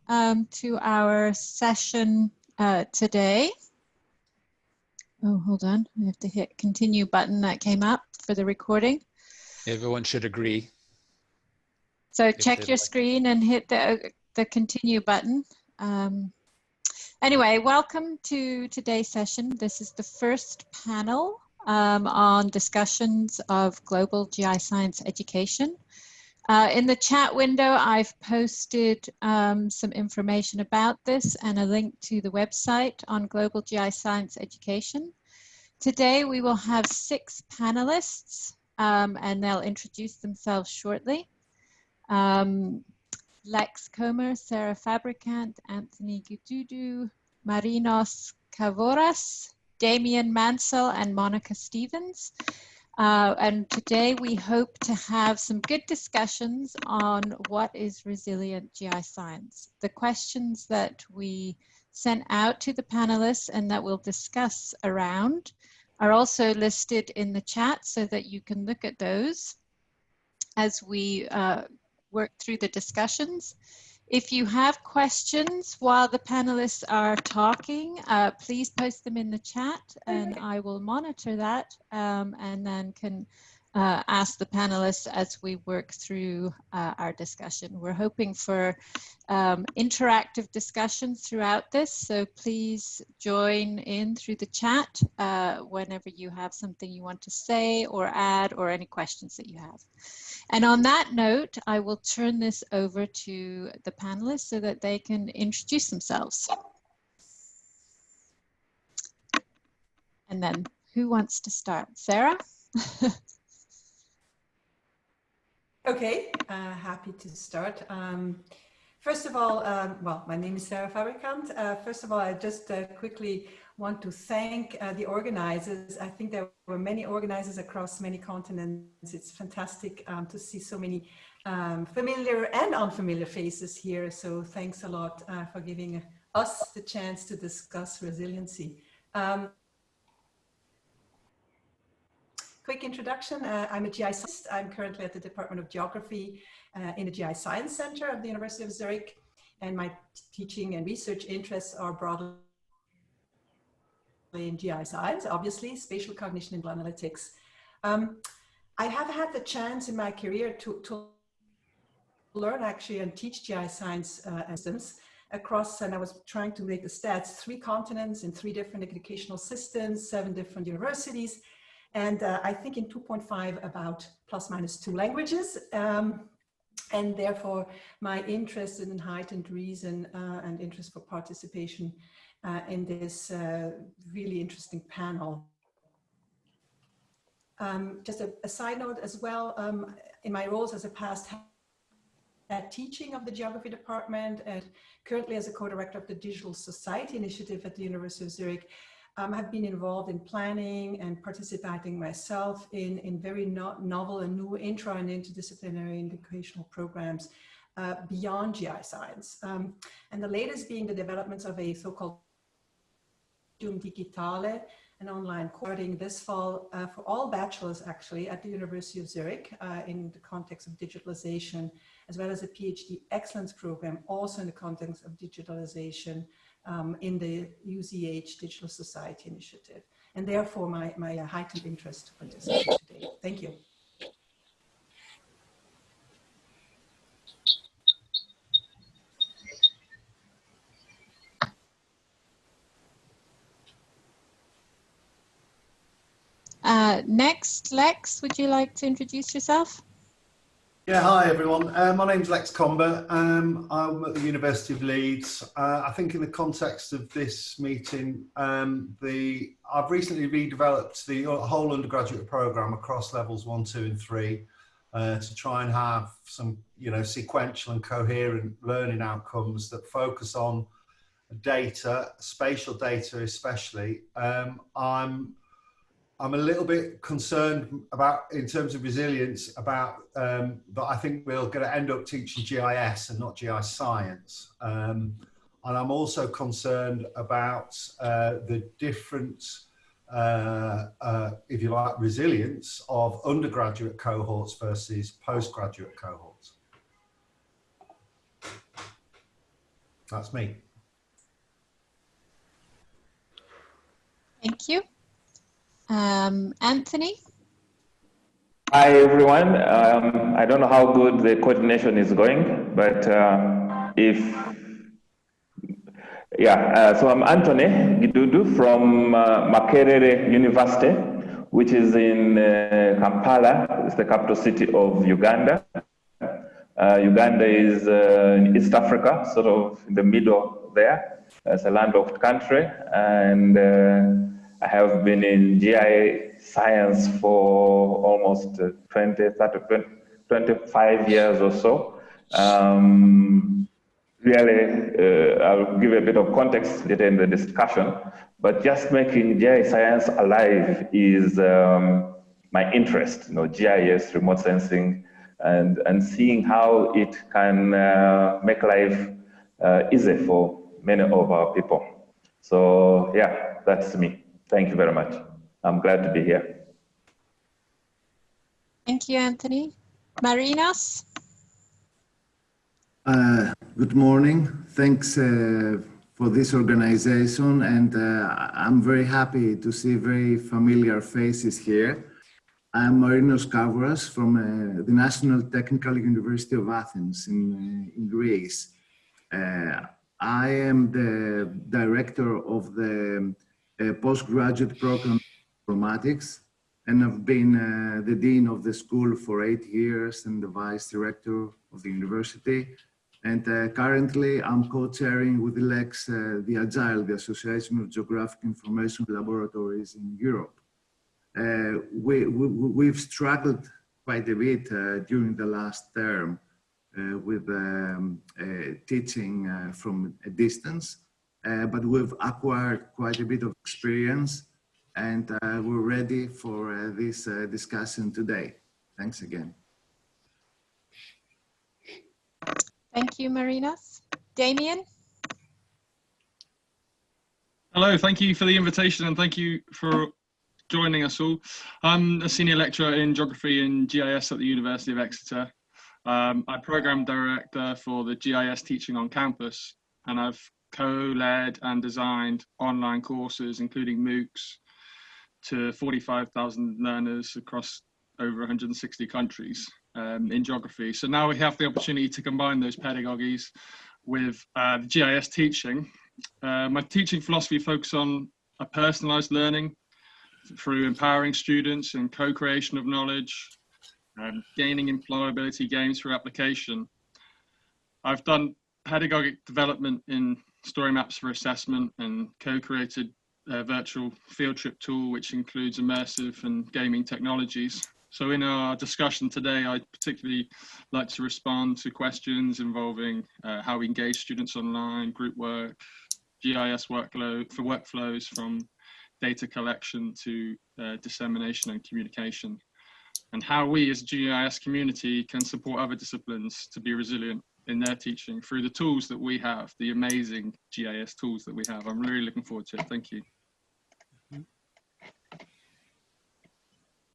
to our session today. Oh, hold on. I have to hit continue button that came up for the recording. Everyone should agree. So check your screen and hit the continue button. Anyway, welcome to today's session. This is the first panel on discussions of global GIScience education. In the chat window, I've posted some information about this and a link to the website on global GIScience education. Today, we will have 6 panelists and they'll introduce themselves shortly. Lex Comber, Sarah Fabricant, Anthony Gidudu, Marinos Cavoras, Damien Mansell, and Monica Stevens. And today we hope to have some good discussions on what is resilient GIScience. The questions that we sent out to the panelists and that we'll discuss around are also listed in the chat so that you can look at those as we work through the discussions. If you have questions while the panelists are talking, please post them in the chat and I will monitor that and then can ask the panelists as we work through our discussion. We're hoping for interactive discussions throughout this, so please join in through the chat whenever you have something you want to say or add or any questions that you have. And on that note, I will turn this over to the panelists so that they can introduce themselves. And then who wants to start? Sarah? Okay, happy to start. First of all, well, my name is Sarah Fabricant. First of all, I just quickly want to thank the organizers. I think there were many organizers across many continents. It's fantastic to see so many familiar and unfamiliar faces here. So thanks a lot for giving us the chance to discuss resiliency. Quick introduction, I'm a GIScient. I'm currently at the Department of Geography in the GIScience Center at the University of Zurich, and my teaching and research interests are broadly in GIScience, obviously, spatial cognition and analytics. I have had the chance in my career to learn actually and teach GIScience systems across, and I was trying to make the stats, 3 continents in 3 different educational systems, 7 different universities. And I think in 2.5 about ±2 languages. And therefore my interest in heightened reason and interest for participation in this really interesting panel. Just a side note as well, in my roles as a past head teaching of the geography department and currently as a co-director of the Digital Society Initiative at the University of Zurich, I've been involved in planning and participating myself in very novel and new intra and interdisciplinary educational programs beyond GIScience. And the latest being the developments of a so-called Digitale, an online course this fall for all bachelors actually at the University of Zurich in the context of digitalization, as well as a PhD excellence program also in the context of digitalization in the UZH Digital Society Initiative, and therefore my heightened interest to participate today. Thank you. Next, Lex, would you like to introduce yourself? Yeah, hi everyone. My name's Lex Comber. I'm at the University of Leeds. I think in the context of this meeting, I've recently redeveloped the whole undergraduate programme across levels 1, 2 and 3 to try and have some, sequential and coherent learning outcomes that focus on data, spatial data especially. I'm a little bit concerned about, in terms of resilience, about that I think we're going to end up teaching GIS and not GIScience. And I'm also concerned about the different, if you like, resilience of undergraduate cohorts versus postgraduate cohorts. That's me. Thank you. Anthony? Hi, everyone. I don't know how good the coordination is going, but so I'm Anthony Gidudu from Makerere University, which is in Kampala. It's the capital city of Uganda. Uganda is in East Africa, sort of in the middle there. It's a landlocked country, and I have been in GIScience for almost 25 years or so. Really, I'll give a bit of context later in the discussion, but just making GIScience alive is my interest, GIS, remote sensing, and seeing how it can make life easy for many of our people. So yeah, that's me. Thank you very much. I'm glad to be here. Thank you, Anthony. Marinos? Good morning. Thanks for this organization, and I'm very happy to see very familiar faces here. I'm Marinos Kavras from the National Technical University of Athens in Greece. I am the director of the postgraduate program Informatics, and I've been the dean of the school for 8 years and the vice director of the university. And currently I'm co-chairing with Lex the Agile, the Association of Geographic Information Laboratories in Europe. We've struggled quite a bit during the last term with teaching from a distance, but we've acquired quite a bit of experience, and we're ready for this discussion today. Thanks again. Thank you, Marinos. Damien? Hello, thank you for the invitation and thank you for joining us all. I'm a senior lecturer in geography and GIS at the University of Exeter. I'm program director for the GIS teaching on campus, and I've co-led and designed online courses, including MOOCs, to 45,000 learners across over 160 countries in geography. So now we have the opportunity to combine those pedagogies with the GIS teaching. My teaching philosophy focuses on a personalized learning through empowering students and co-creation of knowledge, gaining employability gains through application. I've done pedagogic development in story maps for assessment and co-created a virtual field trip tool, which includes immersive and gaming technologies. So in our discussion today, I'd particularly like to respond to questions involving how we engage students online, group work, GIS workflows from data collection to dissemination and communication, and how we as a GIS community can support other disciplines to be resilient in their teaching through the tools that we have, the amazing GIS tools that we have. I'm really looking forward to it. Thank you.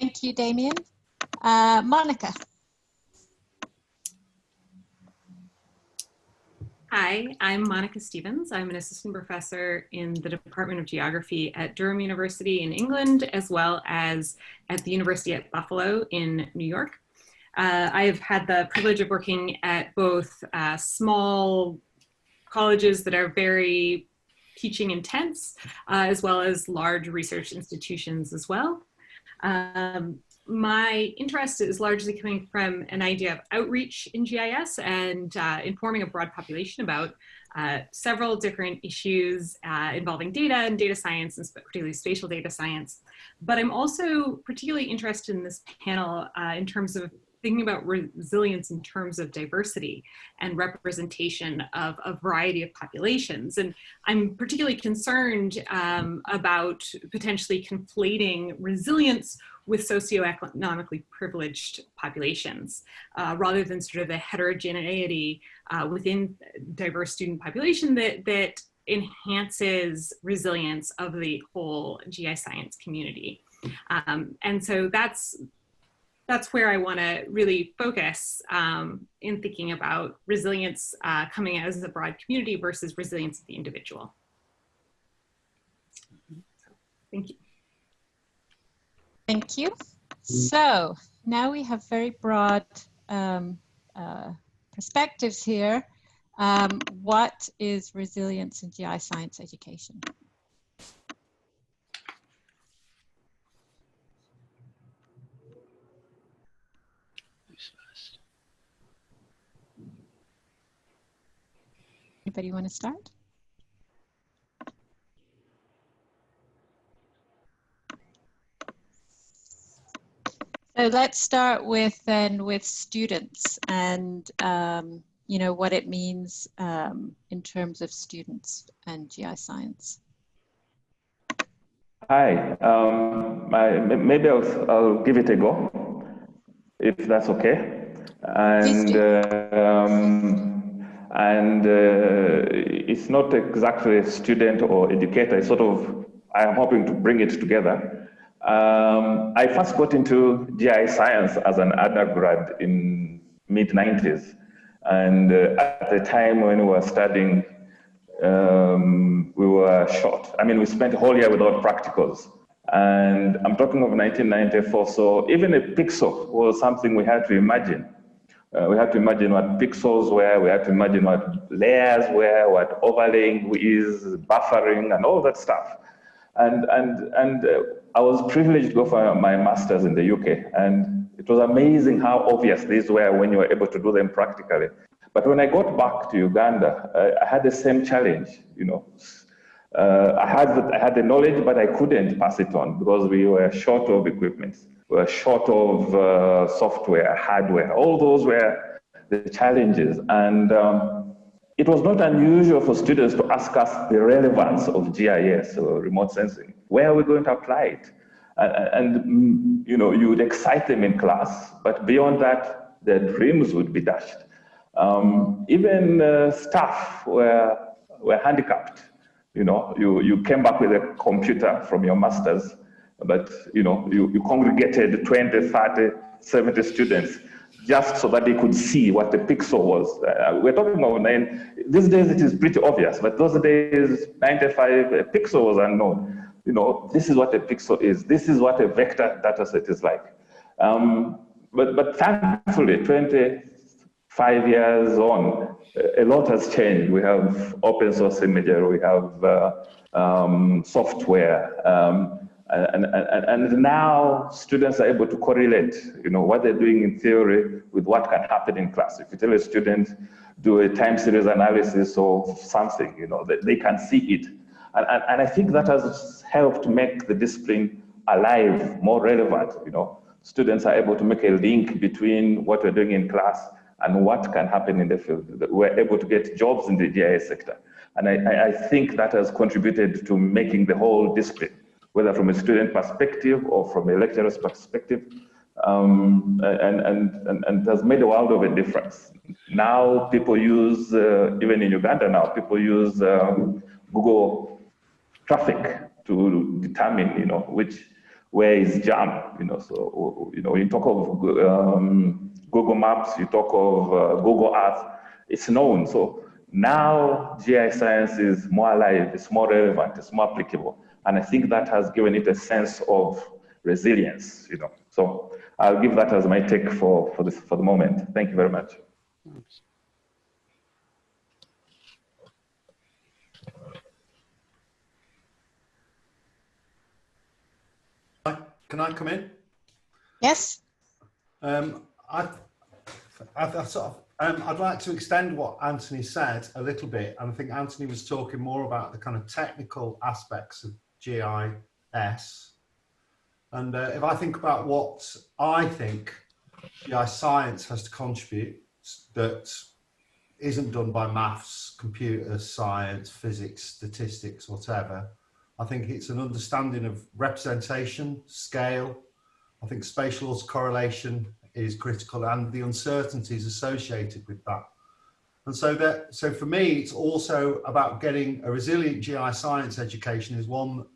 Thank you, Damien. Monica? Hi, I'm Monica Stevens. I'm an assistant professor in the Department of Geography at Durham University in England, as well as at the University at Buffalo in New York. I've had the privilege of working at both small colleges that are very teaching intense, as well as large research institutions as well. My interest is largely coming from an idea of outreach in GIS and informing a broad population about several different issues involving data and data science, and particularly spatial data science. But I'm also particularly interested in this panel in terms of thinking about resilience in terms of diversity and representation of a variety of populations. And I'm particularly concerned about potentially conflating resilience with socioeconomically privileged populations, rather than sort of the heterogeneity within diverse student population that enhances resilience of the whole GIScience community. And so that's that's where I want to really focus in thinking about resilience coming as a broad community versus resilience of the individual. So, thank you. Thank you. So now we have very broad perspectives here. What is resilience in GI science education? Anybody want to start? So let's start with students and you know what it means in terms of students and GI science. Hi, maybe I'll give it a go, if that's okay. And it's not exactly a student or educator. It's sort of, I'm hoping to bring it together. I first got into GI science as an undergrad in mid-90s. And at the time when we were studying, we were short. I mean, we spent a whole year without practicals. And I'm talking of 1994, so even a pixel was something we had to imagine. We had to imagine what pixels were, we had to imagine what layers were, what overlaying is, buffering, and all that stuff. And I was privileged to go for my master's in the UK, and it was amazing how obvious these were when you were able to do them practically. But when I got back to Uganda, I had the same challenge, you know. I had the knowledge, but I couldn't pass it on because we were short of equipment. We were short of software, hardware. All those were the challenges. And it was not unusual for students to ask us the relevance of GIS or remote sensing. Where are we going to apply it? And you know, you would excite them in class, but beyond that, their dreams would be dashed. Even staff were handicapped. You know, you came back with a computer from your master's, but you know, you congregated 20, 30, 70 students just so that they could see what the pixel was. We're talking about these days it is pretty obvious, but those days, 95, a pixel was unknown. You know, this is what a pixel is. This is what a vector data set is like. But thankfully, 25 years on, a lot has changed. We have open source imagery, we have software, and now students are able to correlate, you know, what they're doing in theory with what can happen in class. If you tell a student, do a time series analysis of something, you know, they can see it. And I think that has helped make the discipline alive, more relevant, you know. Students are able to make a link between what we're doing in class and what can happen in the field. We're able to get jobs in the GIS sector. And I think that has contributed to making the whole discipline, whether from a student perspective or from a lecturer's perspective, and has made a world of a difference. Now people use, even in Uganda now, people use Google traffic to determine, you know, where is jam, you know. So, you know, you talk of Google Maps, you talk of Google Earth, it's known. So now GI science is more alive, it's more relevant, it's more applicable. And I think that has given it a sense of resilience, you know. So I'll give that as my take for the moment. Thank you very much. Can I come in? Yes. I'd like to extend what Anthony said a little bit. And I think Anthony was talking more about the kind of technical aspects of GIS. And if I think about what I think GI science has to contribute that isn't done by maths, computer science, physics, statistics, whatever, I think it's an understanding of representation, scale. I think spatial autocorrelation is critical and the uncertainties associated with that. And so for me, it's also about getting a resilient GI science education is one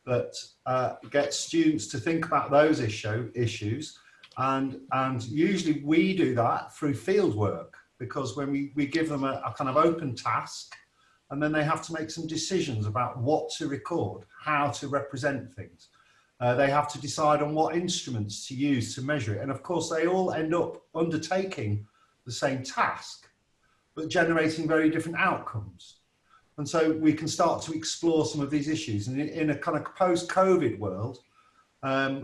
that gets students to think about those issues, And usually we do that through field work, because when we give them a kind of open task, and then they have to make some decisions about what to record, how to represent things. They have to decide on what instruments to use to measure it. And of course, they all end up undertaking the same task, but generating very different outcomes. And so we can start to explore some of these issues. And in a kind of post-COVID world, we're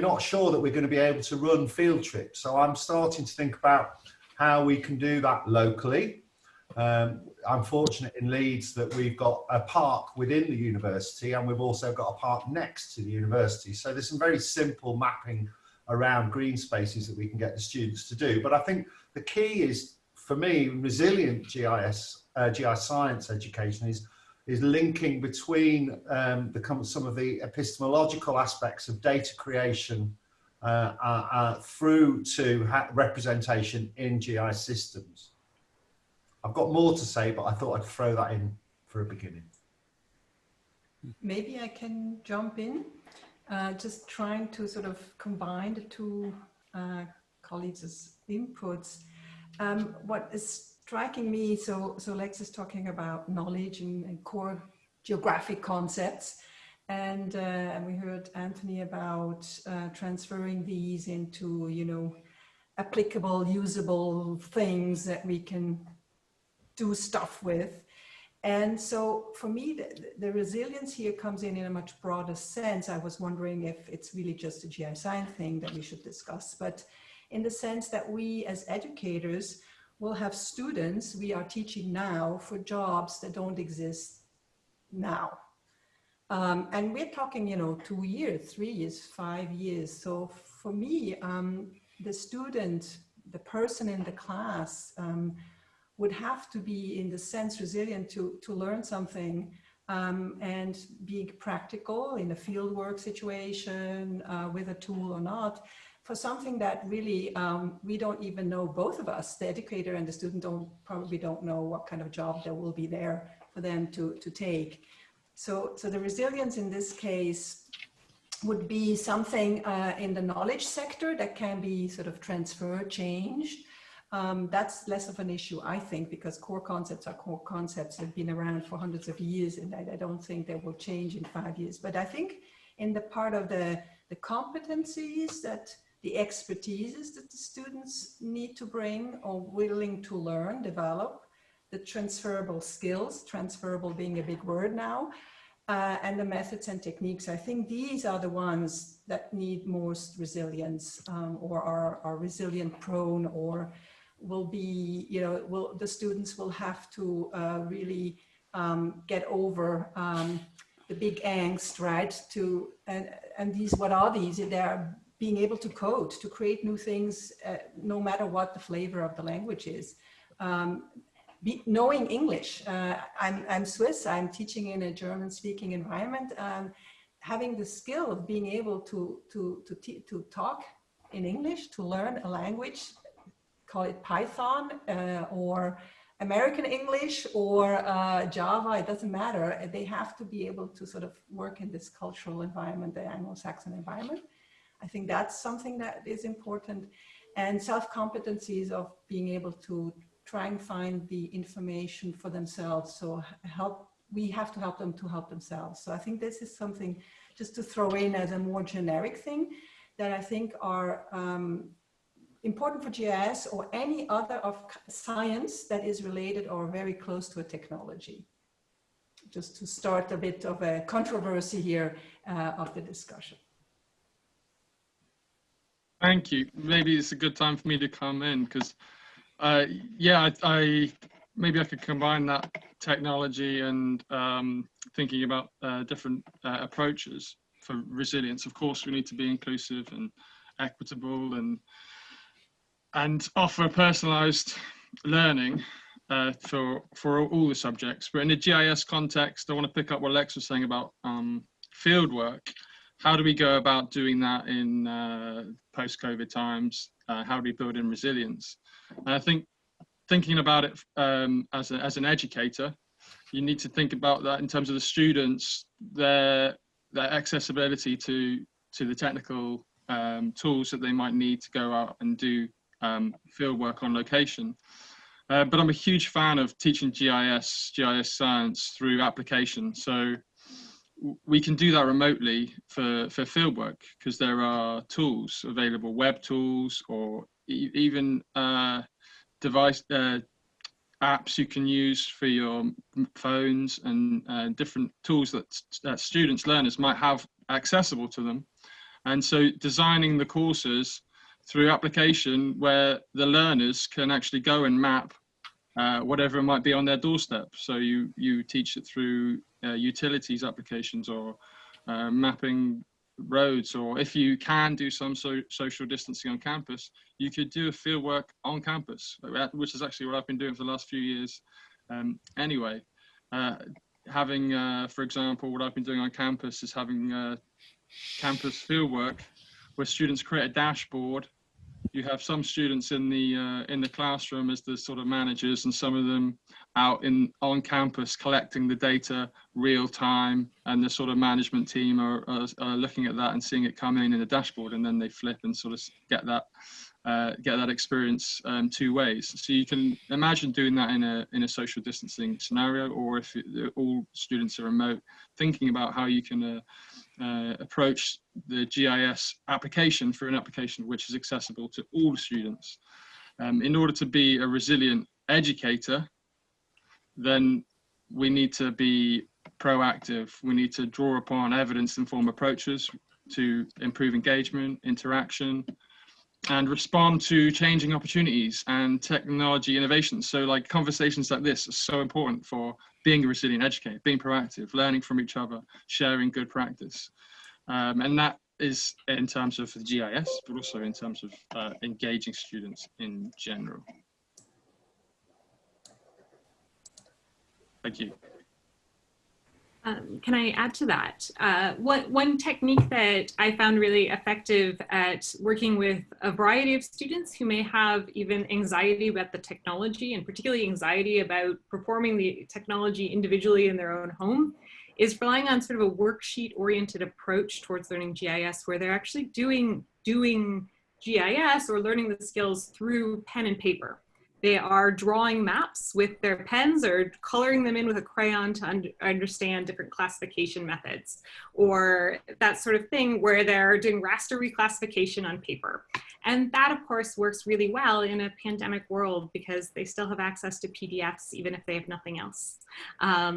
not sure that we're going to be able to run field trips. So I'm starting to think about how we can do that locally. I'm fortunate in Leeds that we've got a park within the university, and we've also got a park next to the university. So there's some very simple mapping around green spaces that we can get the students to do. But I think the key is, for me, resilient GIScience education is linking between some of the epistemological aspects of data creation through to representation in GI systems. I've got more to say, but I thought I'd throw that in for a beginning. Maybe I can jump in, just trying to sort of combine the two colleagues' inputs. What is striking me, so Lex is talking about knowledge and core geographic concepts, and we heard Anthony about transferring these into, you know, applicable, usable things that we can do stuff with. And so for me, the resilience here comes in a much broader sense. I was wondering if it's really just a GIScience thing that we should discuss, but in the sense that we as educators will have students we are teaching now for jobs that don't exist now. And we're talking, you know, 2 years, 3 years, 5 years. So for me, the student, the person in the class, would have to be, in the sense, resilient to learn something and be practical in a fieldwork situation with a tool or not, for something that really we don't even know, both of us, the educator and the student probably don't know what kind of job there will be there for them to take. So the resilience in this case would be something in the knowledge sector that can be sort of transferred, changed. That's less of an issue, I think, because core concepts are core concepts that have been around for hundreds of years, and I don't think they will change in 5 years. But I think in the part of the competencies, that the expertises that the students need to bring or willing to learn, develop, the transferable skills, transferable being a big word now, and the methods and techniques, I think these are the ones that need most resilience, or are resilient prone, or will be, you know, the students will have to really get over the big angst, right? And these, what are these? They're being able to code, to create new things, no matter what the flavor of the language is. Knowing English. I'm Swiss, I'm teaching in a German-speaking environment. Having the skill of being able to talk in English, to learn a language, call it Python or American English or Java, it doesn't matter. They have to be able to sort of work in this cultural environment, the Anglo-Saxon environment. I think that's something that is important. And self-competencies of being able to try and find the information for themselves. So we have to help them to help themselves. So I think this is something just to throw in as a more generic thing that I think are important for GIS or any other of science that is related or very close to a technology. Just to start a bit of a controversy here of the discussion. Thank you. Maybe it's a good time for me to come in because, yeah, maybe I could combine that technology and thinking about different approaches for resilience. Of course, we need to be inclusive and equitable and offer personalized learning for all the subjects. But in the GIS context, I want to pick up what Lex was saying about field work. How do we go about doing that in post-COVID times? How do we build in resilience? And I think thinking about it as an educator, you need to think about that in terms of the students, their accessibility to the technical tools that they might need to go out and do field work on location. But I'm a huge fan of teaching GIS science through application. So we can do that remotely for fieldwork because there are tools available, web tools, or even device apps you can use for your phones, and different tools that students, learners might have accessible to them. And so designing the courses through application where the learners can actually go and map whatever might be on their doorstep. So you teach it through utilities applications, or mapping roads, or if you can do some social distancing on campus, you could do a field work on campus, which is actually what I've been doing for the last few years. Anyway, having, for example, what I've been doing on campus is having campus field work where students create a dashboard. You have some students in the classroom as the sort of managers, and some of them out on campus collecting the data real time, and the sort of management team are looking at that and seeing it come in the dashboard, and then they flip and sort of get that experience two ways. So you can imagine doing that in a social distancing scenario, or if all students are remote, thinking about how you can approach the GIS application for an application which is accessible to all students. In order to be a resilient educator, then we need to be proactive. We need to draw upon evidence-informed approaches to improve engagement, interaction, and respond to changing opportunities and technology innovations. So like conversations like this are so important for being a resilient educator, being proactive, learning from each other, sharing good practice. And that is in terms of the GIS, but also in terms of engaging students in general. Thank you. Can I add to that? One technique that I found really effective at working with a variety of students who may have even anxiety about the technology, and particularly anxiety about performing the technology individually in their own home, is relying on sort of a worksheet-oriented approach towards learning GIS, where they're actually doing GIS or learning the skills through pen and paper. They are drawing maps with their pens, or coloring them in with a crayon to understand different classification methods, or that sort of thing, where they're doing raster reclassification on paper. And that, of course, works really well in a pandemic world, because they still have access to PDFs, even if they have nothing else.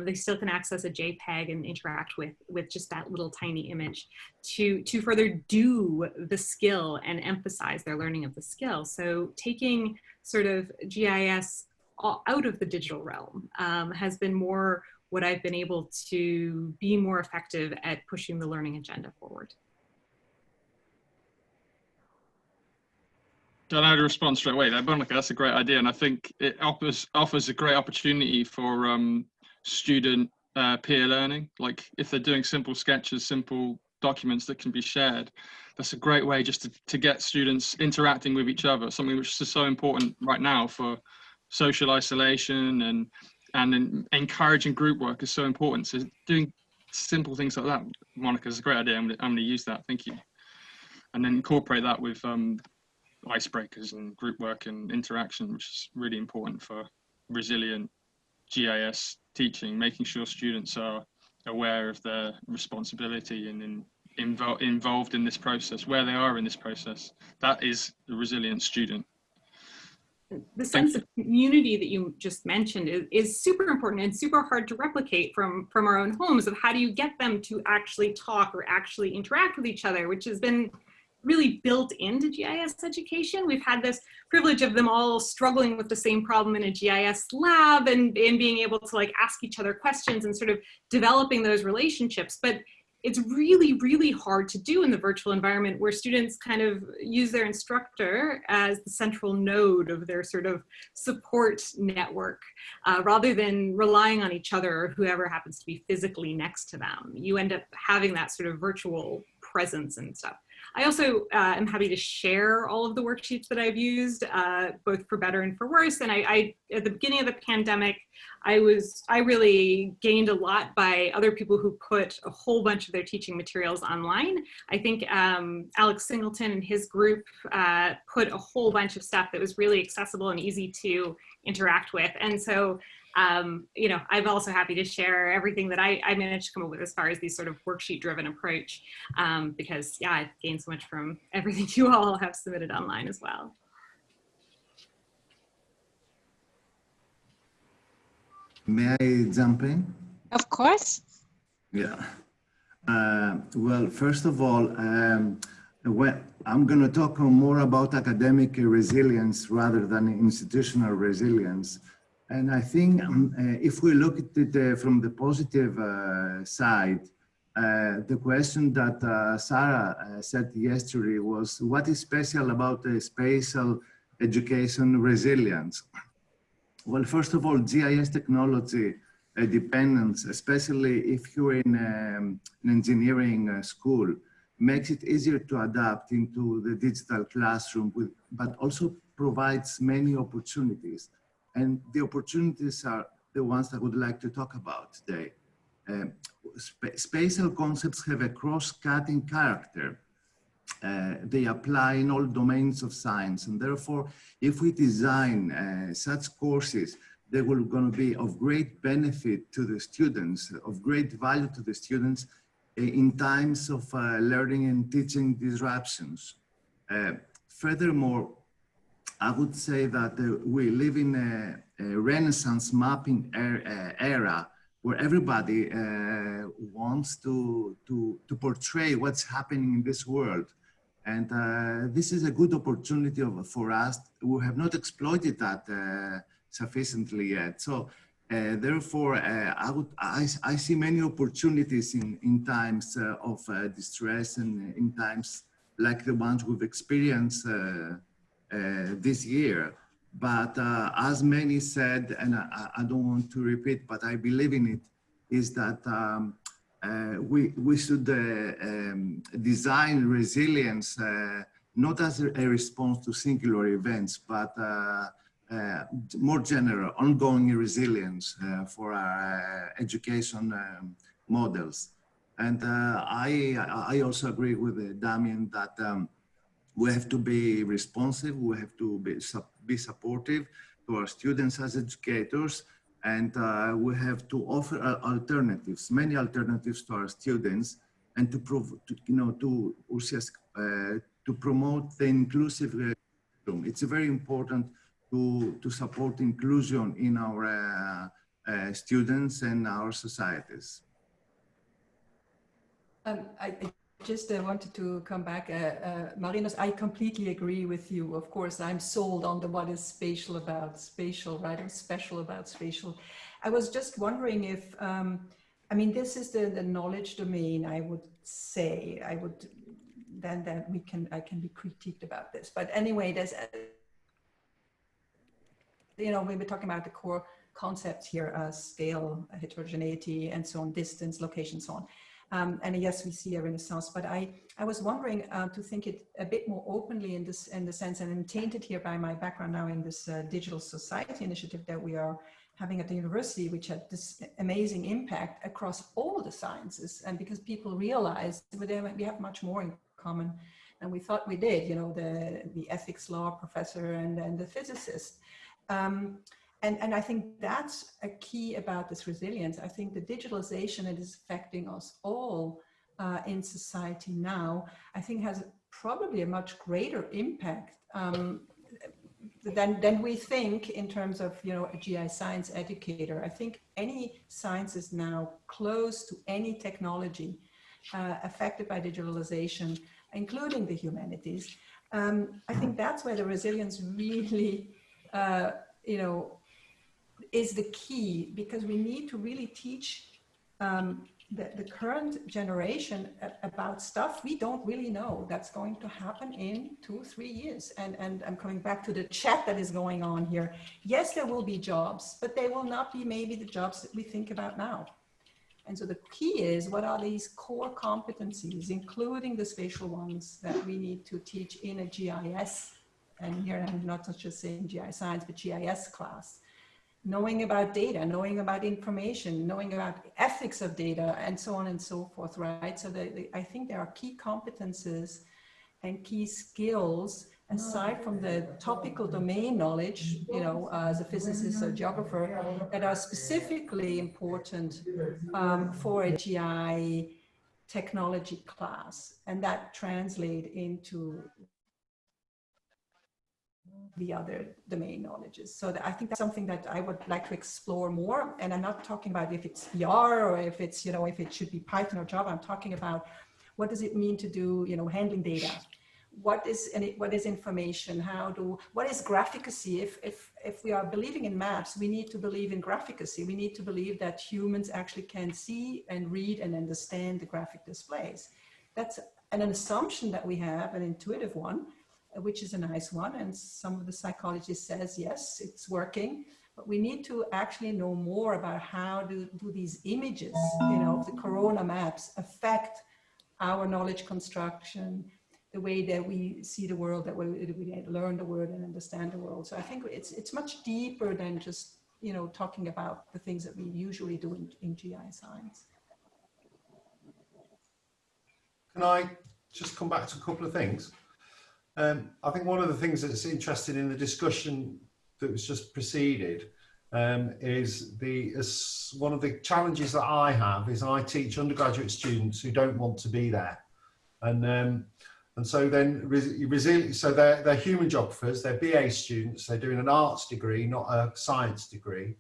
They still can access a JPEG and interact with just that little tiny image to further do the skill and emphasize their learning of the skill. So taking sort of GIS out of the digital realm has been more what I've been able to be more effective at pushing the learning agenda forward. Don't know how to respond straight away there, Monica. That's a great idea, and I think it offers a great opportunity for student peer learning. Like if they're doing simple sketches, simple documents that can be shared, that's a great way just to get students interacting with each other, something which is so important right now for social isolation, and encouraging group work is so important. So doing simple things like that, Monica, is a great idea. I'm going to use that. Thank you. And then incorporate that with icebreakers and group work and interaction, which is really important for resilient GIS teaching, making sure students are aware of their responsibility and involved in this process, where they are in this process. That is a resilient student. The sense of community that you just mentioned is super important and super hard to replicate from our own homes, of how do you get them to actually talk or actually interact with each other, which has been really built into GIS education. We've had this privilege of them all struggling with the same problem in a GIS lab, and being able to like ask each other questions and sort of developing those relationships. But it's really, really hard to do in the virtual environment, where students kind of use their instructor as the central node of their sort of support network, rather than relying on each other or whoever happens to be physically next to them. You end up having that sort of virtual presence and stuff. I also am happy to share all of the worksheets that I've used, both for better and for worse. And I at the beginning of the pandemic, I really gained a lot by other people who put a whole bunch of their teaching materials online. I think Alex Singleton and his group put a whole bunch of stuff that was really accessible and easy to interact with. And so, you know, I'm also happy to share everything that I managed to come up with as far as these sort of worksheet-driven approach, because yeah, I've gained so much from everything you all have submitted online as well. May I jump in? Of course. Yeah. Well, first of all, I'm going to talk more about academic resilience rather than institutional resilience. And I think if we look at it from the positive side, the question that Sarah said yesterday was, what is special about spatial education resilience? Well, first of all, GIS technology dependence, especially if you're in an engineering school, makes it easier to adapt into the digital classroom, but also provides many opportunities. And the opportunities are the ones that I would like to talk about today. Spatial concepts have a cross-cutting character. They apply in all domains of science, and therefore, if we design such courses, they will going to be of great benefit to the students, of great value to the students in times of learning and teaching disruptions. Furthermore, I would say that we live in a Renaissance mapping era where everybody wants to portray what's happening in this world. And this is a good opportunity for us who have not exploited that sufficiently yet. So therefore, I see many opportunities in times of distress and in times like the ones we've experienced this year. But as many said, and I don't want to repeat, but I believe in it, is that we should design resilience not as a response to singular events, but more general, ongoing resilience for our education models. And I also agree with Damien that we have to be responsive, we have to be supportive to our students as educators, and we have to offer alternatives, many alternatives to our students, and to promote the inclusive classroom. It's very important to support inclusion in our students and our societies. I just wanted to come back. Marinos, I completely agree with you. Of course, I'm sold on what is spatial about spatial, right? And special about spatial. I was just wondering if, I mean, this is the knowledge domain, I would say. Then I can be critiqued about this. But anyway, there's, you know, we were talking about the core concepts here, scale, heterogeneity, and so on, distance, location, so on. And yes, we see a renaissance, but I was wondering to think it a bit more openly in the sense, and I'm tainted here by my background now in this digital society initiative that we are having at the university, which had this amazing impact across all the sciences. And because people realized we have much more in common than we thought we did, you know, the ethics law professor and the physicist. And I think that's a key about this resilience. I think the digitalization that is affecting us all in society now, I think has probably a much greater impact than we think in terms of, you know, a GIScience educator. I think any science is now close to any technology affected by digitalization, including the humanities. I think that's where the resilience really, you know, is the key, because we need to really teach the current generation about stuff we don't really know that's going to happen in 2-3 years. And I'm coming back to the chat that is going on here. Yes, there will be jobs, but they will not be maybe the jobs that we think about now. And so the key is, what are these core competencies, including the spatial ones, that we need to teach in a GIS, and here I'm not just saying GIScience, but GIS class. Knowing about data, knowing about information, knowing about ethics of data, and so on and so forth, right? So I think there are key competences and key skills, aside from the topical domain knowledge, you know, as a physicist or geographer, that are specifically important for a GI technology class, and that translate into the other domain knowledges. So I think that's something that I would like to explore more. And I'm not talking about if it's VR or if it's, you know, if it should be Python or Java. I'm talking about what does it mean to do, you know, handling data? What is information? What is graphicacy? If we are believing in maps, we need to believe in graphicacy. We need to believe that humans actually can see and read and understand the graphic displays. That's an assumption that we have, an intuitive one, which is a nice one. And some of the psychologists says, yes, it's working, but we need to actually know more about how do these images, you know, the corona maps affect our knowledge construction, the way that we see the world, that we learn the world and understand the world. So I think it's much deeper than just, you know, talking about the things that we usually do in GIScience. Can I just come back to a couple of things? I think one of the things that's interesting in the discussion that was just preceded is one of the challenges that I have is I teach undergraduate students who don't want to be there. And so then, so they're human geographers, they're BA students, they're doing an arts degree, not a science degree.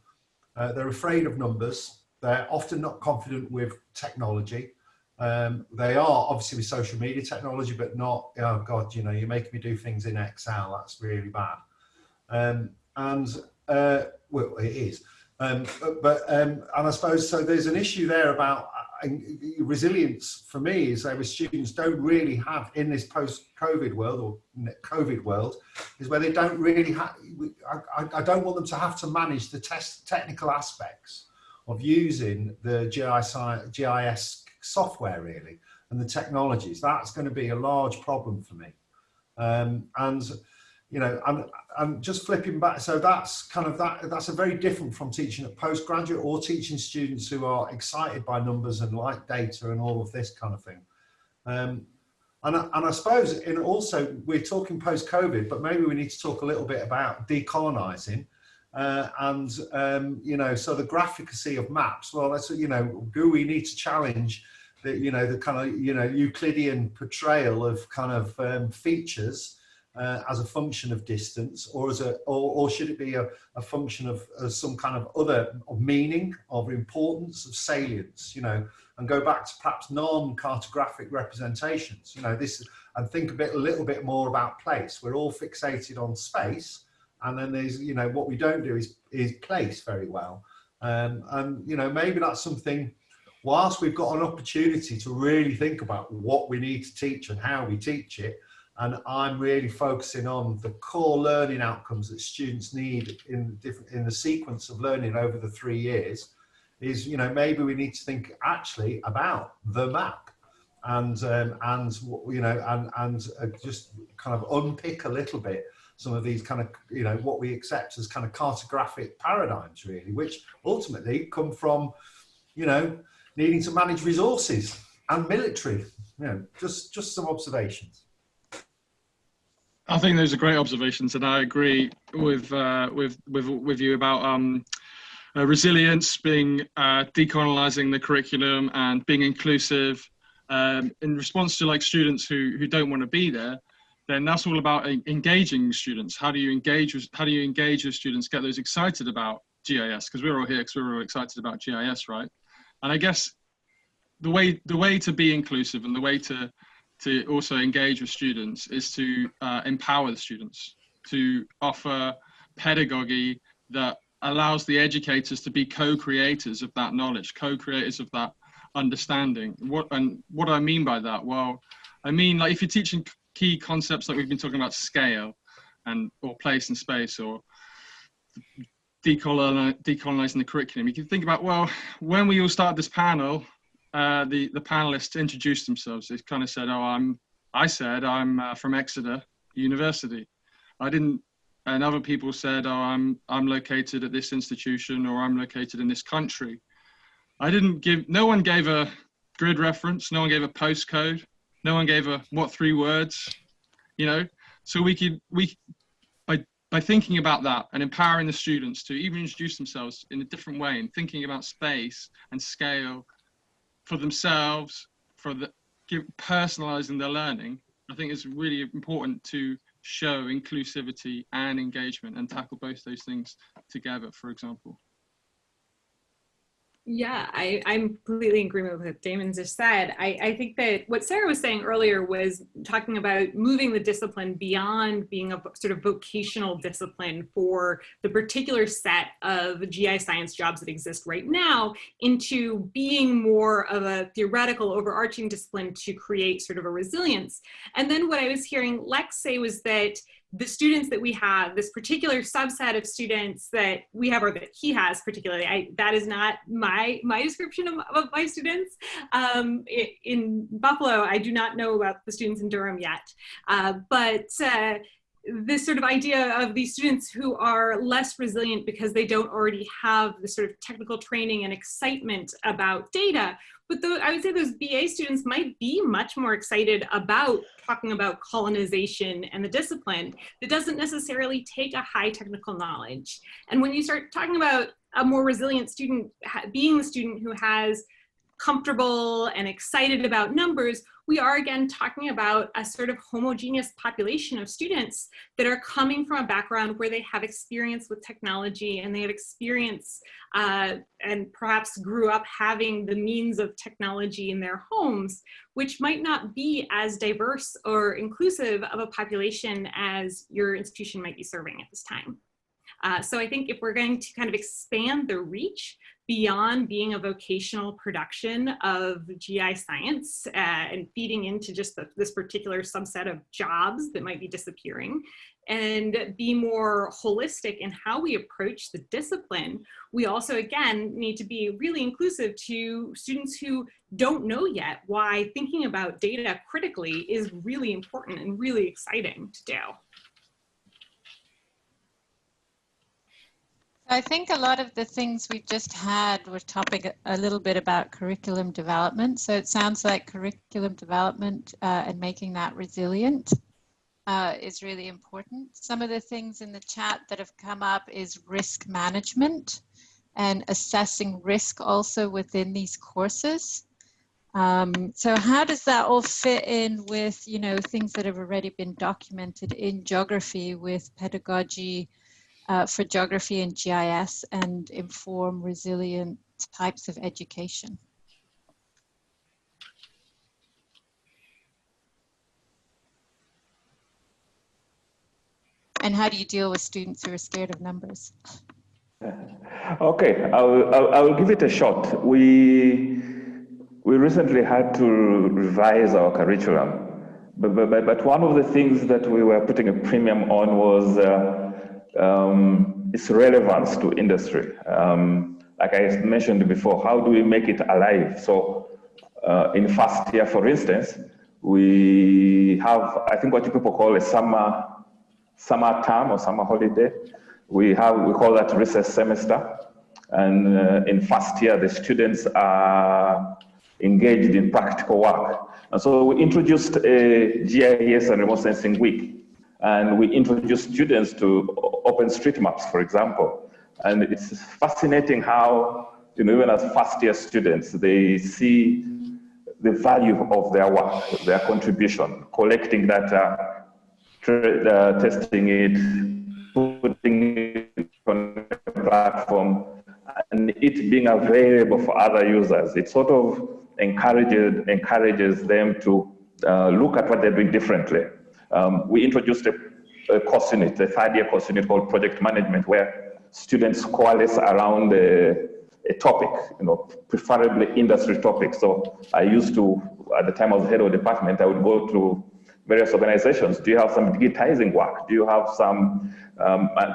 They're afraid of numbers. They're often not confident with technology. They are obviously with social media technology, but not, oh God, you know, you're making me do things in Excel. That's really bad. Well, it is. And I suppose, so there's an issue there about resilience for me is that students don't really have in this post-COVID world or COVID world is where they don't really have, I don't want them to have to manage the technical aspects of using the GIS software really and the technologies. That's going to be a large problem for me. And you know, I'm just flipping back. So that's kind of that's a very different from teaching at postgraduate or teaching students who are excited by numbers and like data and all of this kind of thing. And I suppose also we're talking post-COVID, but maybe we need to talk a little bit about decolonizing you know, so the graphicacy of maps. Well, that's, you know, do we need to challenge the, you know, the kind of, you know, Euclidean portrayal of kind of features as a function of distance, or should it be a function of some kind of other of meaning, of importance, of salience, you know, and go back to perhaps non-cartographic representations, you know, this, and think a little bit more about place. We're all fixated on space, and then there's, you know, what we don't do is place very well, and you know, maybe that's something. Whilst we've got an opportunity to really think about what we need to teach and how we teach it, and I'm really focusing on the core learning outcomes that students need in the sequence of learning over the 3 years, is, you know, maybe we need to think actually about the map and you know, and just kind of unpick a little bit some of these kind of, you know, what we accept as kind of cartographic paradigms really, which ultimately come from, you know, needing to manage resources and military, you know, just some observations. I think those are great observations, and I agree with you about resilience, being decolonizing the curriculum and being inclusive. In response to like students who don't want to be there, then that's all about engaging students. How do you engage with students, get those excited about GIS? Because we're all here because we're all excited about GIS, right? And I guess the way to be inclusive and the way to also engage with students is to empower the students, to offer pedagogy that allows the educators to be co-creators of that knowledge, co-creators of that understanding. What do I mean by that? Well, I mean, like, if you're teaching key concepts like we've been talking about, scale or place and space, or decolonizing the curriculum, you can think about, well, when we all started this panel, the panelists introduced themselves. They kind of said, oh, I'm from Exeter University. And other people said, oh, I'm located at this institution, or I'm located in this country. No one gave a grid reference, no one gave a postcode, no one gave what 3 words, so by thinking about that and empowering the students to even introduce themselves in a different way and thinking about space and scale for themselves, personalizing their learning, I think it's really important to show inclusivity and engagement and tackle both those things together, for example. Yeah, I'm completely in agreement with what Damon just said. I think that what Sarah was saying earlier was talking about moving the discipline beyond being a sort of vocational discipline for the particular set of GI science jobs that exist right now into being more of a theoretical overarching discipline to create sort of a resilience. And then what I was hearing Lex say was that the students that we have, this particular subset of students that we have, or that he has particularly, that is not my description of my students. In Buffalo, I do not know about the students in Durham yet, but this sort of idea of these students who are less resilient because they don't already have the sort of technical training and excitement about data. But I would say those BA students might be much more excited about talking about colonization and the discipline that doesn't necessarily take a high technical knowledge. And when you start talking about a more resilient student being the student who has comfortable and excited about numbers, we are again talking about a sort of homogeneous population of students that are coming from a background where they have experience with technology and they have experience and perhaps grew up having the means of technology in their homes, which might not be as diverse or inclusive of a population as your institution might be serving at this time. So I think if we're going to kind of expand the reach beyond being a vocational production of GI science and feeding into just this particular subset of jobs that might be disappearing, and be more holistic in how we approach the discipline, we also, again, need to be really inclusive to students who don't know yet why thinking about data critically is really important and really exciting to do. I think a lot of the things we just had were talking a little bit about curriculum development. So it sounds like curriculum development and making that resilient is really important. Some of the things in the chat that have come up is risk management and assessing risk also within these courses. So how does that all fit in with, things that have already been documented in geography with pedagogy, for geography and GIS, and inform resilient types of education? And how do you deal with students who are scared of numbers? Okay, I will give it a shot. We recently had to revise our curriculum, but one of the things that we were putting a premium on was its relevance to industry. Like I mentioned before, how do we make it alive? So in first year, for instance, we have, I think, what you people call a summer term or summer holiday. We call that recess semester. And in first year, the students are engaged in practical work. And so we introduced a GIS and remote sensing week. And we introduced students to OpenStreetMaps, for example. And it's fascinating how, even as first-year students, they see the value of their work, their contribution, collecting data, testing it, putting it on a platform, and it being available for other users. It sort of encourages them to look at what they're doing differently. We introduced a course unit, a third-year course unit called project management, where students coalesce around a topic, preferably industry topics. So I used to, at the time I was head of department, I would go to various organizations. Do you have some digitizing work? Do you have some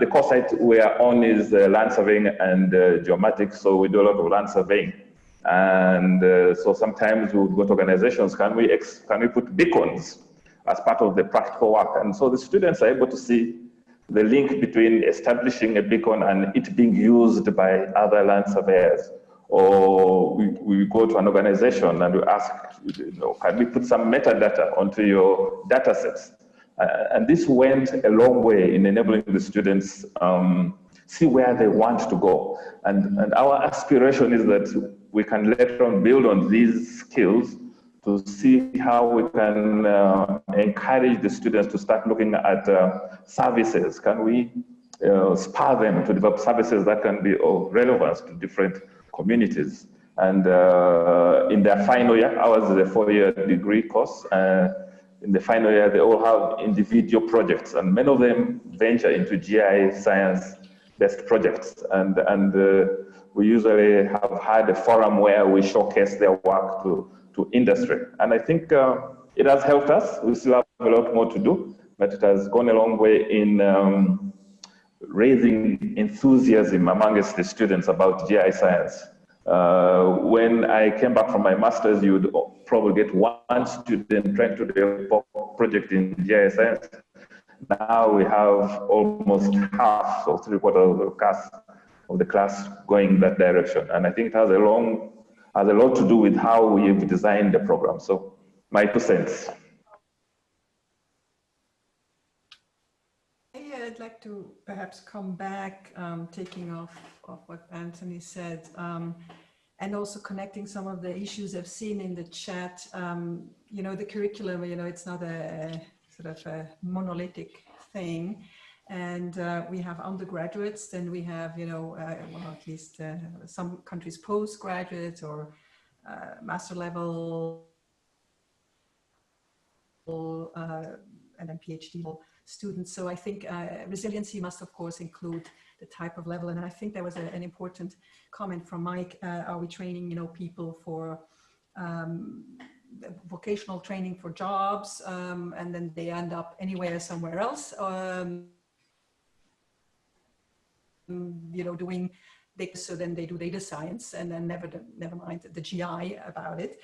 The course site we are on is land surveying and geomatics, so we do a lot of land surveying. And so sometimes we would go to organizations, can we put beacons as part of the practical work? And so the students are able to see the link between establishing a beacon and it being used by other land surveyors. Or we go to an organization and we ask, can we put some metadata onto your data sets? And this went a long way in enabling the students see where they want to go. And our aspiration is that we can later on build on these skills to see how we can encourage the students to start looking at services. Can we spur them to develop services that can be of relevance to different communities? And in their final year, ours is a 4-year degree course. In the final year, they all have individual projects, and many of them venture into GIScience-based projects. And we usually have had a forum where we showcase their work to industry. And I think it has helped us. We still have a lot more to do, but it has gone a long way in raising enthusiasm amongst the students about GIScience. When I came back from my master's, you would probably get one student trying to develop a project in GIScience. Now we have almost half or 3/4 of the class going that direction. And I think it has a lot to do with how we've designed the program. So my 2 cents. I'd like to perhaps come back, taking off of what Anthony said, and also connecting some of the issues I've seen in the chat. The curriculum, it's not a sort of a monolithic thing. And we have undergraduates, then we have, well, at least some countries postgraduates or master level, and then PhD level students. So I think resiliency must, of course, include the type of level. And I think there was an important comment from Mike. Are we training, people for vocational training for jobs, and then they end up anywhere, somewhere else, doing this, so then they do data science and then never mind the GI about it.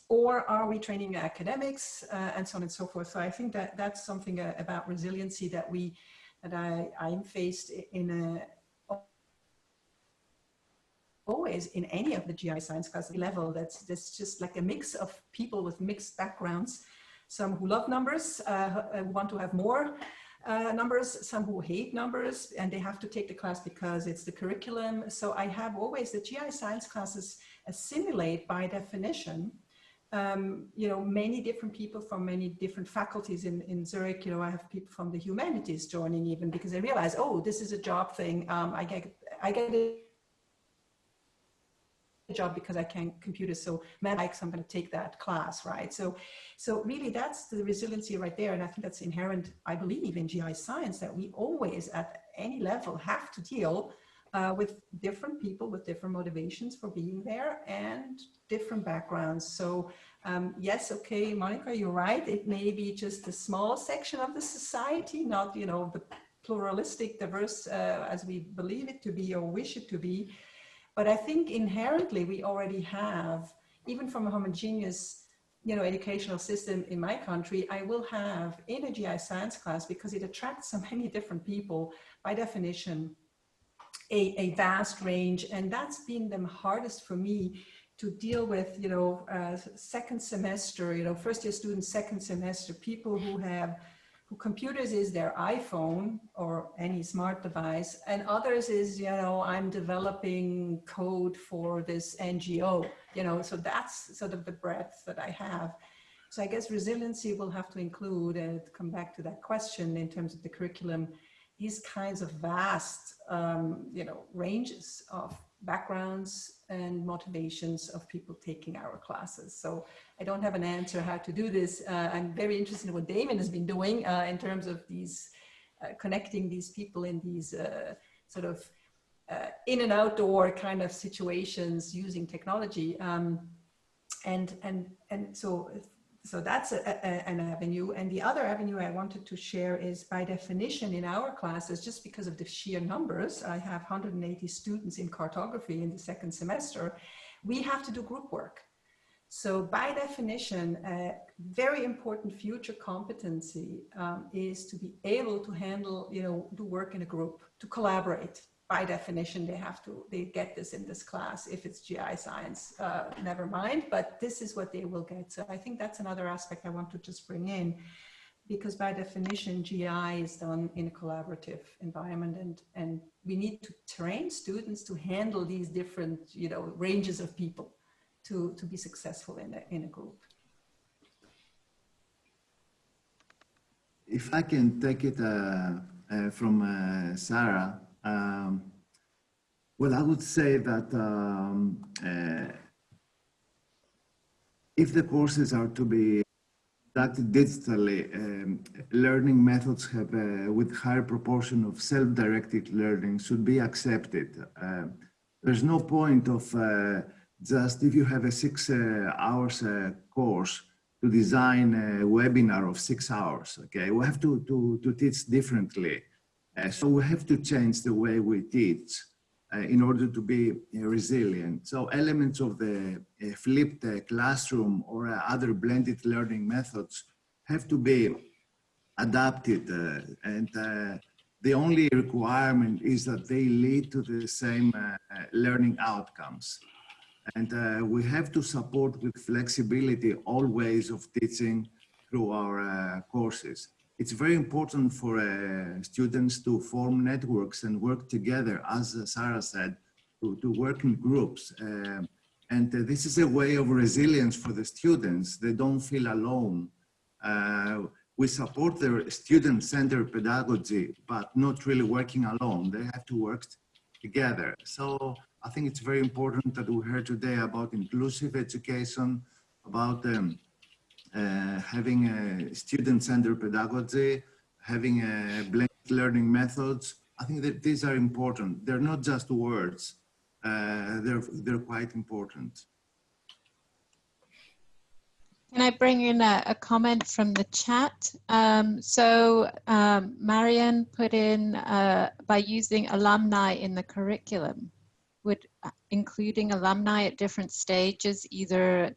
Or are we training academics and so on and so forth? So I think that that's something about resiliency that I'm faced in always in any of the GIScience class level. That's just like a mix of people with mixed backgrounds. Some who love numbers, want to have more numbers, some who hate numbers, and they have to take the class because it's the curriculum. So I have always the GIScience classes assimilate by definition many different people from many different faculties in Zurich. I have people from the humanities joining even because they realize, oh, this is a job thing. I get a job because I can computers, so mathematics, I'm going to take that class, right? So really that's the resiliency right there. And I think that's inherent, I believe, in GIScience, that we always at any level have to deal with different people with different motivations for being there and different backgrounds. So yes, okay, Monica, you're right. It may be just a small section of the society, not, the pluralistic, diverse as we believe it to be or wish it to be. But I think inherently we already have, even from a homogeneous, educational system in my country, I will have in a GIScience class, because it attracts so many different people, by definition, a vast range. And that's been the hardest for me to deal with, second semester, first year students, second semester, people who computers is their iPhone or any smart device, and others is, I'm developing code for this NGO, so that's sort of the breadth that I have. So I guess resiliency will have to include, and come back to that question in terms of the curriculum, these kinds of vast, ranges of backgrounds and motivations of people taking our classes. So I don't have an answer how to do this. I'm very interested in what Damien has been doing in terms of these, connecting these people in these sort of in and outdoor kind of situations using technology. And so So that's an avenue. And the other avenue I wanted to share is, by definition in our classes, just because of the sheer numbers, I have 180 students in cartography in the second semester, we have to do group work. So by definition, a very important future competency is to be able to handle, do work in a group, to collaborate. By definition, they get this in this class. If it's GI science, never mind, but this is what they will get. So I think that's another aspect I want to just bring in, because by definition, GI is done in a collaborative environment, and we need to train students to handle these different, ranges of people to be successful in a group. If I can take it from Sarah, well, I would say that if the courses are to be conducted digitally, learning methods have with higher proportion of self-directed learning should be accepted. There's no point of just, if you have a 6 hours course, to design a webinar of 6 hours. Okay, we have to teach differently. So we have to change the way we teach in order to be resilient. So elements of the flipped classroom or other blended learning methods have to be adapted, and the only requirement is that they lead to the same learning outcomes. And we have to support with flexibility all ways of teaching through our courses. It's very important for students to form networks and work together, as Sarah said, to work in groups. And this is a way of resilience for the students. They don't feel alone. We support their student-centered pedagogy, but not really working alone. They have to work together. So I think it's very important that we heard today about inclusive education, about having a student-centered pedagogy, having a blended learning methods. I think that these are important. They're not just words. They're quite important. Can I bring in a comment from the chat? Marian put in by using alumni in the curriculum, would including alumni at different stages, either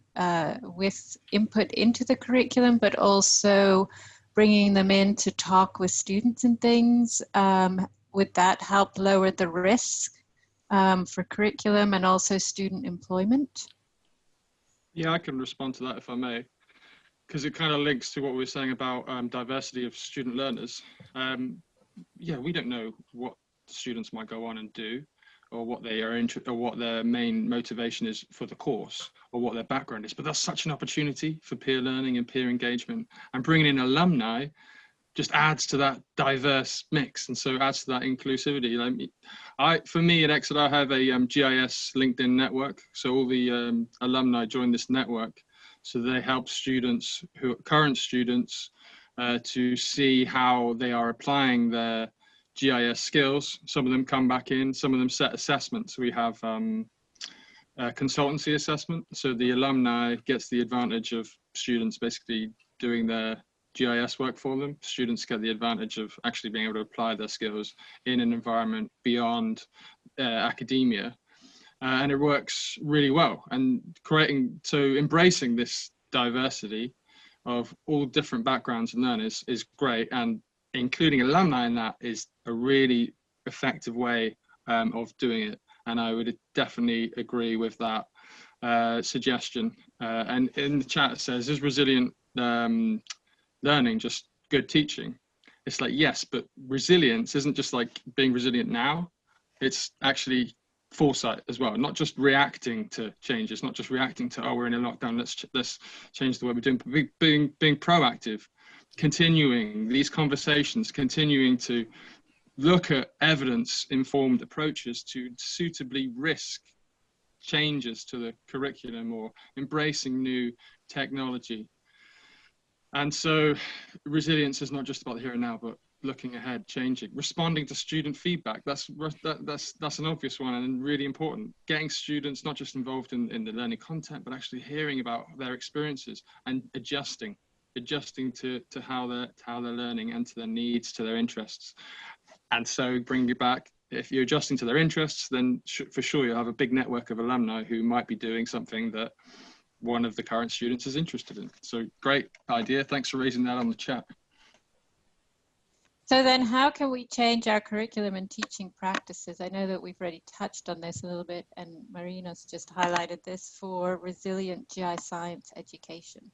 with input into the curriculum, but also bringing them in to talk with students and things, would that help lower the risk for curriculum and also student employment? Yeah, I can respond to that if I may, because it kind of links to what we were saying about diversity of student learners. Yeah, we don't know what students might go on and do, or what they are or what their main motivation is for the course, or what their background is. But that's such an opportunity for peer learning and peer engagement. And bringing in alumni just adds to that diverse mix, and so adds to that inclusivity. For me at Exeter, I have a GIS LinkedIn network. So all the alumni join this network. So they help students, current students, to see how they are applying their GIS skills. Some of them come back in, some of them set assessments. We have consultancy assessment. So the alumni gets the advantage of students basically doing their GIS work for them. Students get the advantage of actually being able to apply their skills in an environment beyond academia. And it works really well. And embracing this diversity of all different backgrounds and learners is great. And including alumni in that is a really effective way of doing it. And I would definitely agree with that suggestion. And in the chat it says, is resilient learning just good teaching? It's like, yes, but resilience isn't just like being resilient now. It's actually foresight as well, not just reacting to changes, not just reacting to, oh, we're in a lockdown, let's change the way we're doing, but being proactive, continuing these conversations, continuing to look at evidence-informed approaches to suitably risk changes to the curriculum or embracing new technology. And so resilience is not just about the here and now, but looking ahead, changing, responding to student feedback. That's an obvious one and really important. Getting students not just involved in the learning content, but actually hearing about their experiences and adjusting to how they're learning and to their needs, to their interests. And so bring you back, if you're adjusting to their interests, then for sure you'll have a big network of alumni who might be doing something that one of the current students is interested in. So great idea. Thanks for raising that on the chat. So then how can we change our curriculum and teaching practices? I know that we've already touched on this a little bit, and Marina's just highlighted this for resilient GIScience education.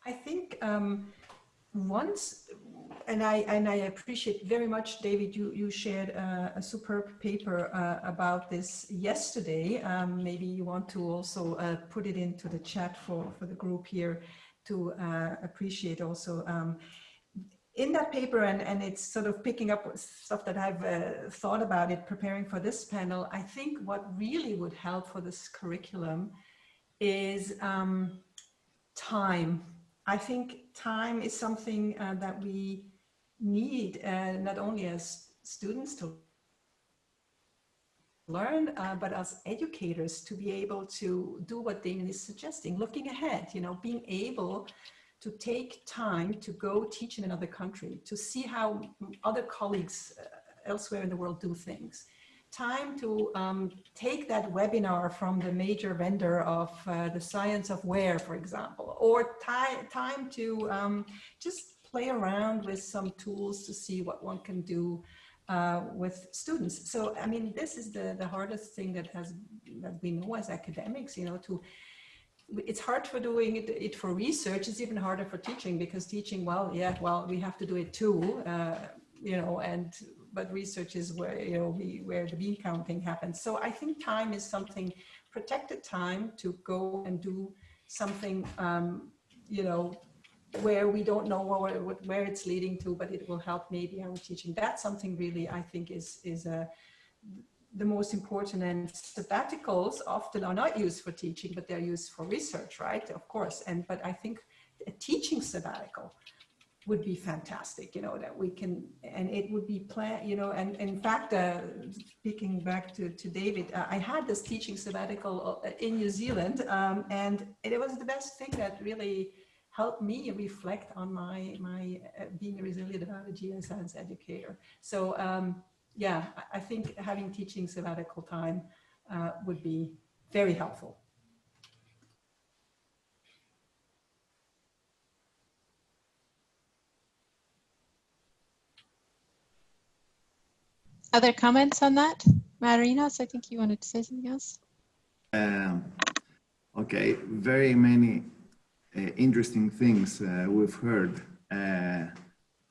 I think once, and I appreciate very much, David, you shared a superb paper about this yesterday. Maybe you want to also put it into the chat for the group here to appreciate also. In that paper, and it's sort of picking up stuff that I've thought about it preparing for this panel, I think what really would help for this curriculum is time. I think time is something that we need, not only as students to learn, but as educators to be able to do what Damien is suggesting, looking ahead, you know, being able to take time to go teach in another country, to see how other colleagues elsewhere in the world do things. Time to take that webinar from the major vendor of the science of where, for example, or time to just play around with some tools to see what one can do with students. So, I mean, this is the hardest thing that we know as academics, you know, it's hard for doing it for research. It's even harder for teaching, because teaching, well, we have to do it too, you know, but research is where, you know, where the bean counting happens. So I think time is something, protected time to go and do something, you know, where we don't know where it's leading to, but it will help maybe our teaching. That's something really I think is the most important. And sabbaticals often are not used for teaching, but they're used for research, right? Of course. But I think a teaching sabbatical would be fantastic, you know, that we can, and it would be planned, you know, and in fact, speaking back to David, I had this teaching sabbatical in New Zealand, and it was the best thing that really helped me reflect on my being resilient about a GIScience educator. So yeah, I think having teaching sabbatical time would be very helpful. Other comments on that? Marinos, I think you wanted to say something else. Okay, very many interesting things we've heard.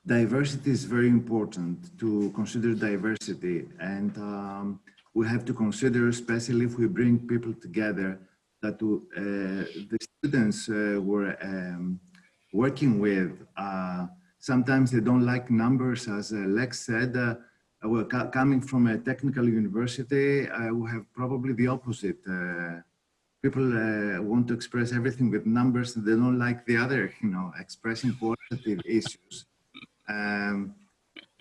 Diversity is very important, to consider diversity, and we have to consider, especially if we bring people together, that the students we're working with, sometimes they don't like numbers, as Lex said. We're coming from a technical university, we have probably the opposite. People want to express everything with numbers, and they don't like the other, you know, expressing qualitative issues.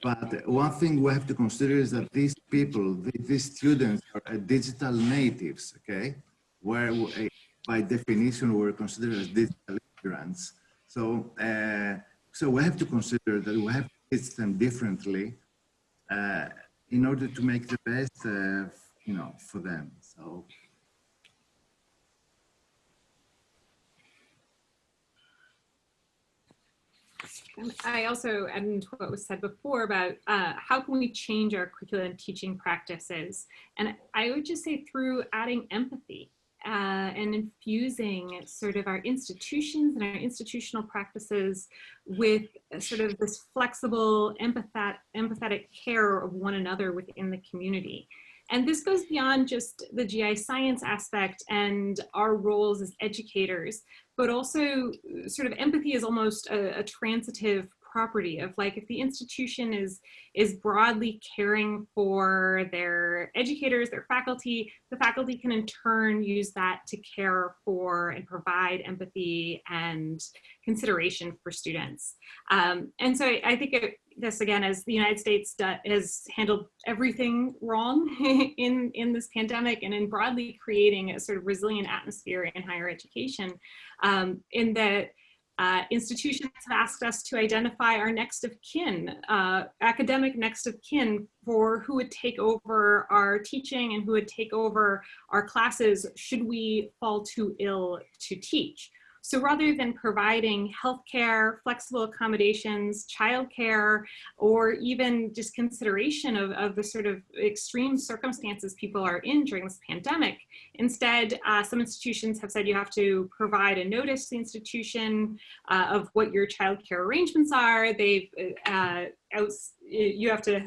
But one thing we have to consider is that these people, these students, are digital natives, okay? Where by definition we're considered as digital immigrants. So, so we have to consider that we have to teach them differently in order to make the best, you know, for them. So. I also add to what was said before about how can we change our curriculum and teaching practices. And I would just say through adding empathy and infusing sort of our institutions and our institutional practices with sort of this flexible, empathetic care of one another within the community. And this goes beyond just the GIScience aspect and our roles as educators, but also sort of empathy is almost a transitive property of like, if the institution is broadly caring for their educators, their faculty, the faculty can in turn use that to care for and provide empathy and consideration for students. And so I think this again, as the United States has handled everything wrong in this pandemic and in broadly creating a sort of resilient atmosphere in higher education, in that institutions have asked us to identify our next of kin, academic next of kin, for who would take over our teaching and who would take over our classes should we fall too ill to teach. So rather than providing healthcare, flexible accommodations, childcare, or even just consideration of the sort of extreme circumstances people are in during this pandemic, instead, some institutions have said you have to provide a notice to the institution of what your childcare arrangements are. They've you have to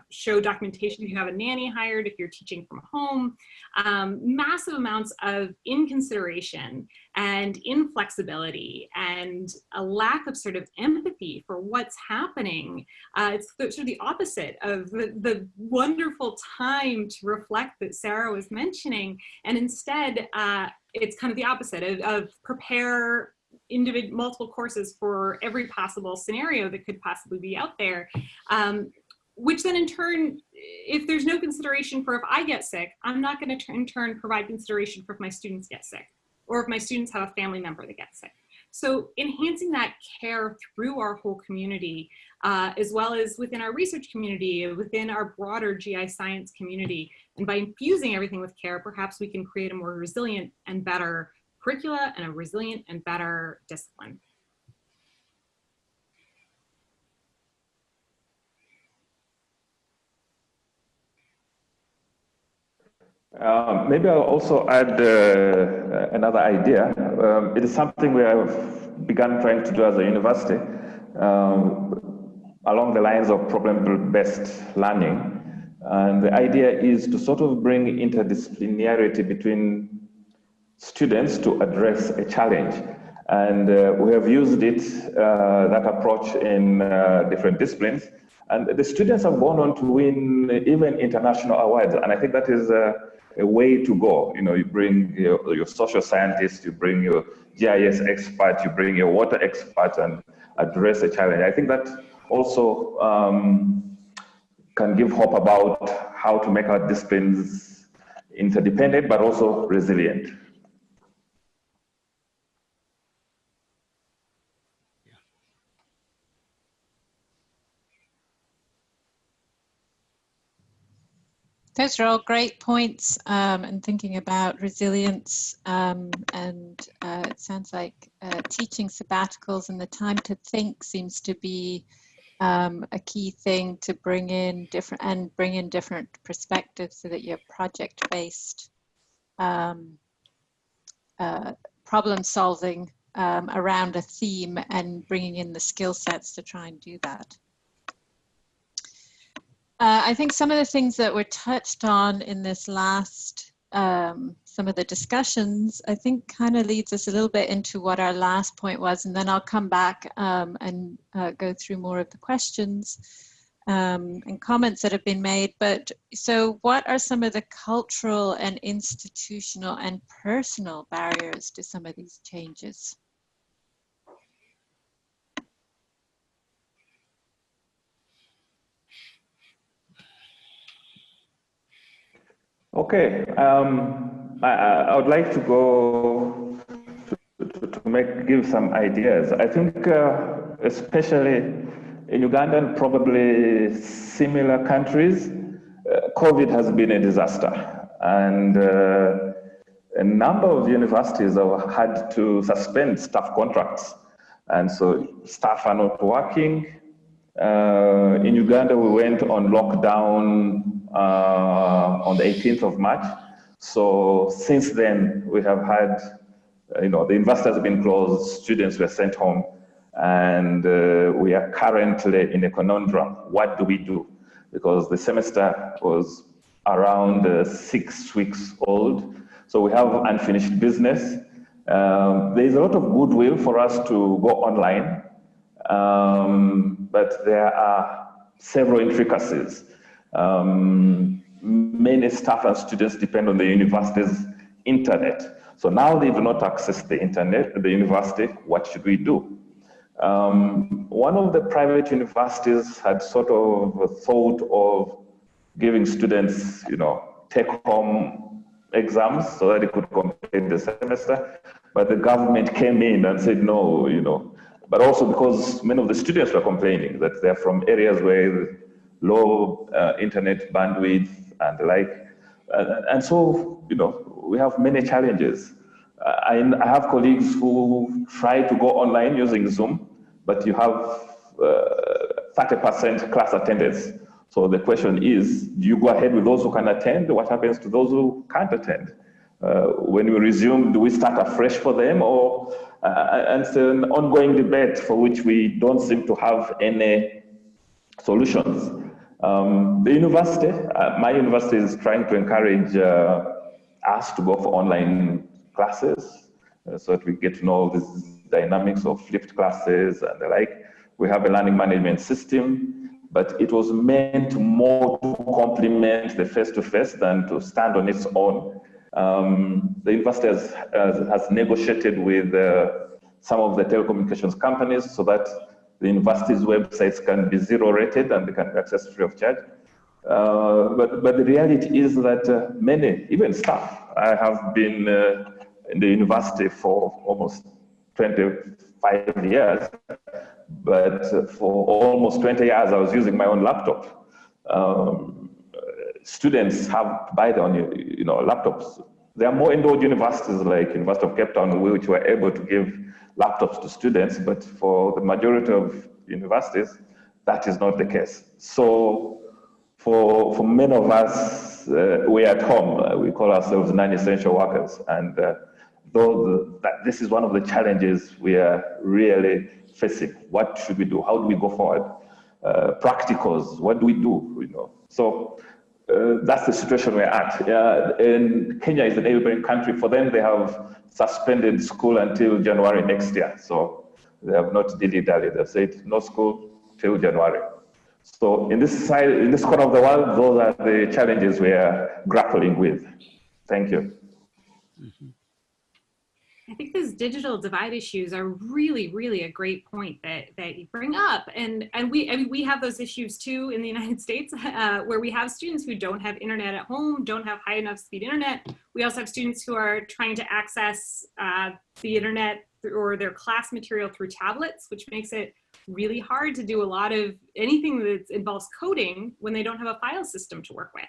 show documentation if you have a nanny hired, if you're teaching from home. Massive amounts of inconsideration and inflexibility and a lack of sort of empathy for what's happening. It's sort of the opposite of the wonderful time to reflect that Sarah was mentioning. And instead, it's kind of the opposite of prepare multiple courses for every possible scenario that could possibly be out there, which then in turn, if there's no consideration for if I get sick, I'm not going to in turn provide consideration for if my students get sick, or if my students have a family member that gets sick. So enhancing that care through our whole community, as well as within our research community, within our broader GI science community, and by infusing everything with care, perhaps we can create a more resilient and better curricula and a resilient and better discipline. Maybe I'll also add another idea. It is something we have begun trying to do as a university along the lines of problem-based learning. And the idea is to sort of bring interdisciplinarity between students to address a challenge. And we have used it, that approach in different disciplines. And the students have gone on to win even international awards. And I think that is a way to go. You know, you bring your social scientists, you bring your GIS expert, you bring your water expert and address a challenge. I think that also can give hope about how to make our disciplines interdependent, but also resilient. Those are all great points, and thinking about resilience, and it sounds like teaching sabbaticals and the time to think seems to be a key thing to bring in different perspectives, so that you have project-based problem solving around a theme and bringing in the skill sets to try and do that. I think some of the things that were touched on in this last, some of the discussions, I think kind of leads us a little bit into what our last point was, and then I'll come back and go through more of the questions and comments that have been made. But so what are some of the cultural and institutional and personal barriers to some of these changes? Okay, I would like to go to give some ideas. I think especially in Uganda and probably similar countries, COVID has been a disaster. And a number of universities have had to suspend staff contracts. And so staff are not working. In Uganda, we went on lockdown on the 18th of March. So since then, we have had, the universities have been closed, students were sent home, and we are currently in a conundrum. What do we do? Because the semester was around 6 weeks old. So we have unfinished business. There is a lot of goodwill for us to go online. but there are several intricacies. Many staff and students depend on the university's internet. So now they do not access the internet at the university. What should we do? One of the private universities had sort of thought of giving students, take-home exams so that they could complete the semester, but the government came in and said no, but also because many of the students were complaining that they're from areas where low internet bandwidth and the like, and so we have many challenges. I have colleagues who try to go online using Zoom, but you have 30% class attendance. So the question is, do you go ahead with those who can attend? What happens to those who can't attend? When we resume, do we start afresh for them? Or and it's an ongoing debate for which we don't seem to have any solutions. The university, my university is trying to encourage us to go for online classes so that we get to know the dynamics of flipped classes and the like. We have a learning management system, but it was meant more to complement the face-to-face than to stand on its own. The university has negotiated with some of the telecommunications companies so that the university's websites can be zero rated and they can be accessed free of charge. But the reality is that many, even staff, I have been in the university for almost 25 years, but for almost 20 years I was using my own laptop. Students have to buy their own laptops. There are more endowed universities like University of Cape Town which were able to give laptops to students, but for the majority of universities, that is not the case. So for many of us, we're at home. We call ourselves non-essential workers. And this is one of the challenges we are really facing. What should we do? How do we go forward? Practicals, what do we do? So that's the situation we're at. And Kenya is a neighboring country. For them, they have suspended school until January next year. So they have not dilly-dallied. They've said no school till January. So in this corner of the world, those are the challenges we are grappling with. Thank you. Mm-hmm. I think those digital divide issues are really, really a great point that you bring up. And we have those issues too in the United States, where we have students who don't have internet at home, don't have high enough speed internet. We also have students who are trying to access the internet or their class material through tablets, which makes it really hard to do a lot of anything that involves coding when they don't have a file system to work with.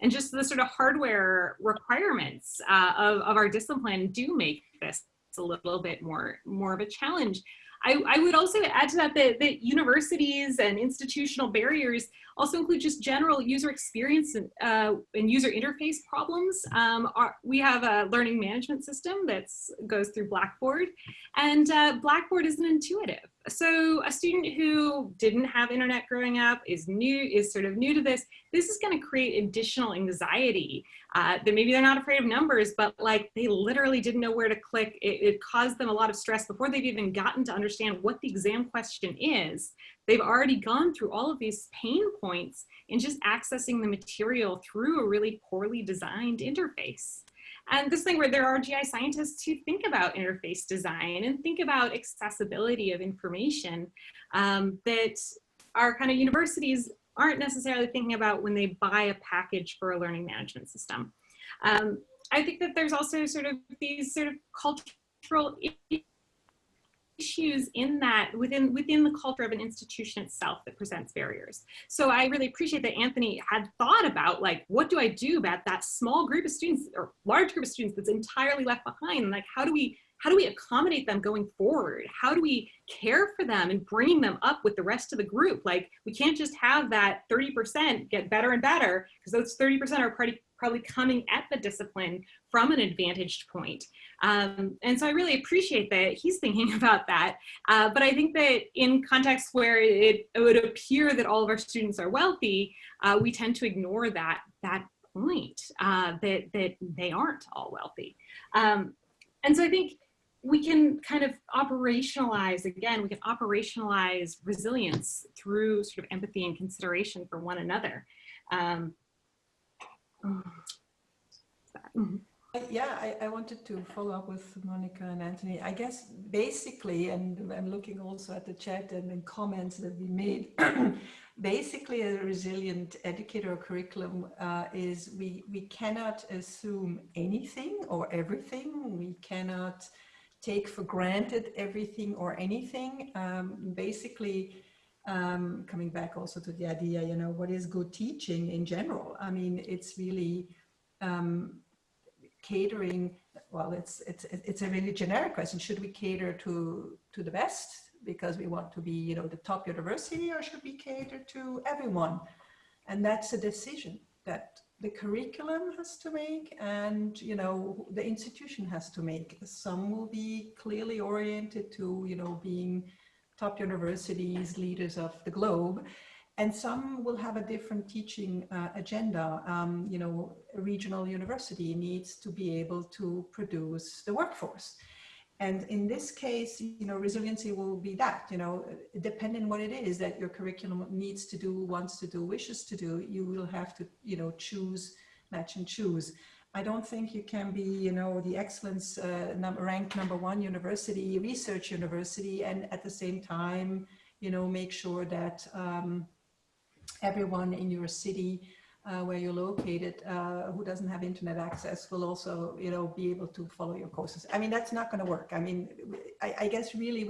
And just the sort of hardware requirements of our discipline do make this a little bit more of a challenge. I would also add to that universities and institutional barriers also include just general user experience and user interface problems. We have a learning management system that goes through Blackboard, and Blackboard isn't intuitive. So a student who didn't have internet growing up is sort of new to this. This is going to create additional anxiety. That maybe they're not afraid of numbers, but like they literally didn't know where to click. It caused them a lot of stress before they've even gotten to understand what the exam question is. They've already gone through all of these pain points in just accessing the material through a really poorly designed interface. And this thing where there are GI scientists who think about interface design and think about accessibility of information that our kind of universities aren't necessarily thinking about when they buy a package for a learning management system. I think that there's also sort of these sort of cultural issues in that within the culture of an institution itself that presents barriers. So I really appreciate that Anthony had thought about like, what do I do about that small group of students or large group of students that's entirely left behind? Like, how do we accommodate them going forward? How do we care for them and bringing them up with the rest of the group? Like, we can't just have that 30% get better and better, because those 30% are probably coming at the discipline from an advantaged point. And so I really appreciate that he's thinking about that. But I think that in contexts where it would appear that all of our students are wealthy, we tend to ignore that point, that they aren't all wealthy. And so I think we can kind of operationalize, again, we can operationalize resilience through sort of empathy and consideration for one another. Yeah, I wanted to follow up with Monica and Anthony. I guess basically, and I'm looking also at the chat and the comments that we made, basically a resilient educator or curriculum is we cannot assume anything or everything. We cannot take for granted everything or anything. Basically, coming back also to the idea, you know, what is good teaching in general? I mean, it's really catering. Well, it's a really generic question. Should we cater to the best because we want to be, you know, the top university, or should we cater to everyone? And that's a decision that the curriculum has to make, and, you know, the institution has to make. Some will be clearly oriented to, you know, being top universities, leaders of the globe, and some will have a different teaching agenda. You know, a regional university needs to be able to produce the workforce. And in this case, you know, resiliency will be that, you know, depending on what it is that your curriculum needs to do, wants to do, wishes to do, you will have to, you know, choose, match and choose. I don't think you can be, you know, the excellence ranked #1 university, research university, and at the same time, you know, make sure that everyone in your city where you're located who doesn't have internet access will also, you know, be able to follow your courses. I mean, that's not going to work. I mean, I guess really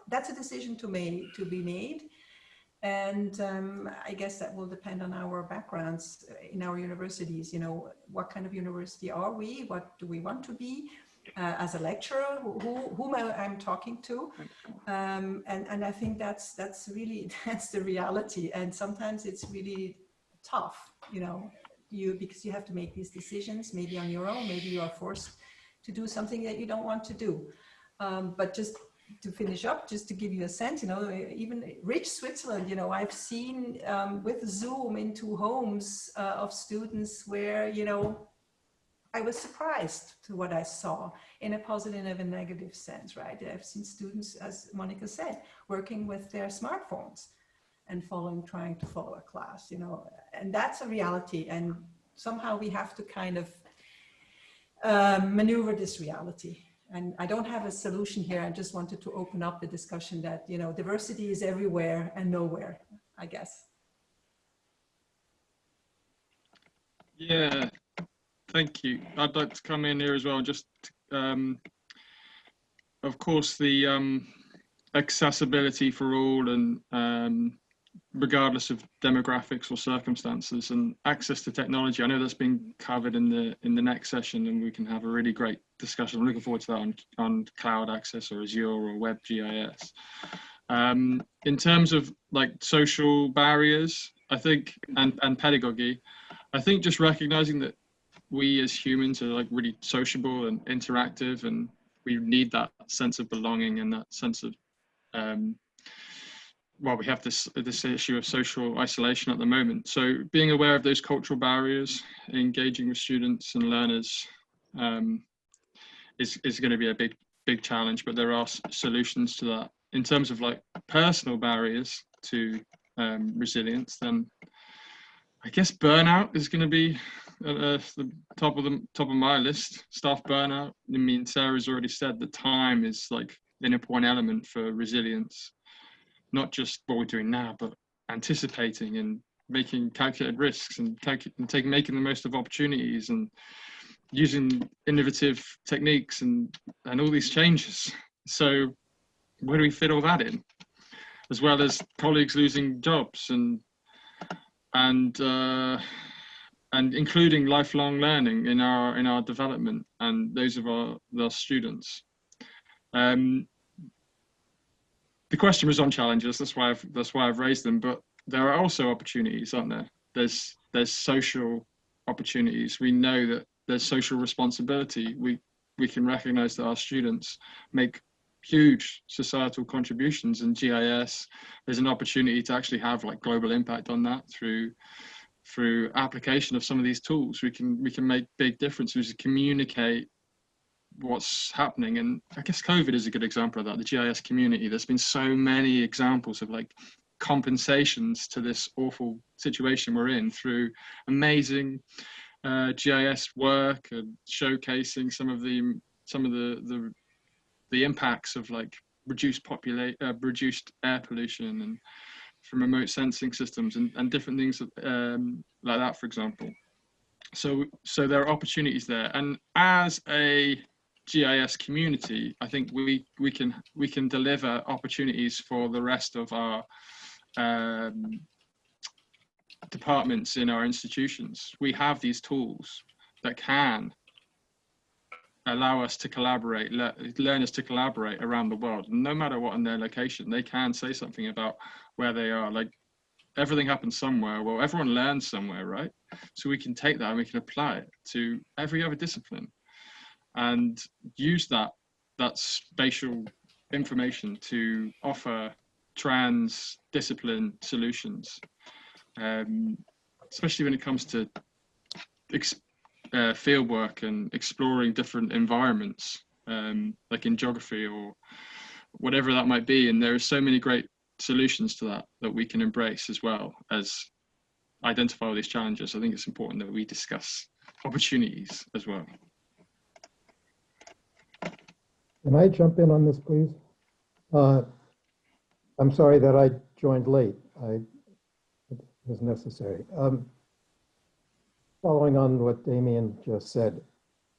that's a decision to be made. And I guess that will depend on our backgrounds in our universities. You know, what kind of university are we? What do we want to be? As a lecturer, whom I'm talking to, and I think that's really that's the reality. And sometimes it's really tough, you know, because you have to make these decisions, maybe on your own, maybe you are forced to do something that you don't want to do. But just to finish up, just to give you a sense, you know, even rich Switzerland, you know, I've seen with Zoom into homes of students where, you know, I was surprised to what I saw in a positive and a negative sense, right? I've seen students, as Monica said, working with their smartphones and trying to follow a class, you know, and that's a reality. And somehow we have to kind of maneuver this reality. And I don't have a solution here. I just wanted to open up the discussion that, you know, diversity is everywhere and nowhere, I guess. Yeah. Thank you. I'd like to come in here as well. Just, of course, the accessibility for all, and regardless of demographics or circumstances, and access to technology. I know that's been covered in the next session, and we can have a really great discussion. I'm looking forward to that on cloud access or Azure or Web GIS. In terms of like social barriers, I think, and pedagogy, I think just recognizing that we as humans are like really sociable and interactive, and we need that sense of belonging and that sense of, well, we have this issue of social isolation at the moment. So being aware of those cultural barriers, engaging with students and learners is going to be a big challenge, but there are solutions to that. In terms of like personal barriers to resilience, then I guess burnout is going to be the top of my list. Staff burnout. I mean, Sarah's already said that time is like an important element for resilience, not just what we're doing now, but anticipating and making calculated risks and making the most of opportunities and using innovative techniques and all these changes. So where do we fit all that in? As well as colleagues losing jobs and including lifelong learning in our development and those of our students. The question was on challenges. That's why I've raised them. But there are also opportunities, aren't there? There's social opportunities. We know that there's social responsibility. We can recognise that our students make huge societal contributions in GIS. There's an opportunity to actually have like global impact on that through application of some of these tools. We can make big differences, communicate what's happening. And I guess COVID is a good example of that. The GIS community, there's been so many examples of like compensations to this awful situation we're in through amazing GIS work and showcasing some of the impacts of like reduced air pollution and from remote sensing systems and different things like that, for example. So there are opportunities there, and as a GIS community, I think we can deliver opportunities for the rest of our departments in our institutions. We have these tools that can allow us to collaborate, learners to collaborate around the world, no matter what in their location. They can say something about where they are. Like, everything happens somewhere. Well, everyone learns somewhere, right? So we can take that and we can apply it to every other discipline and use that spatial information to offer trans-discipline solutions, especially when it comes to field work and exploring different environments, like in geography or whatever that might be. And there are so many great solutions to that we can embrace as well as identify all these challenges. I think it's important that we discuss opportunities as well. Can I jump in on this, please? I'm sorry that I joined late. It was necessary. Following on what Damien just said,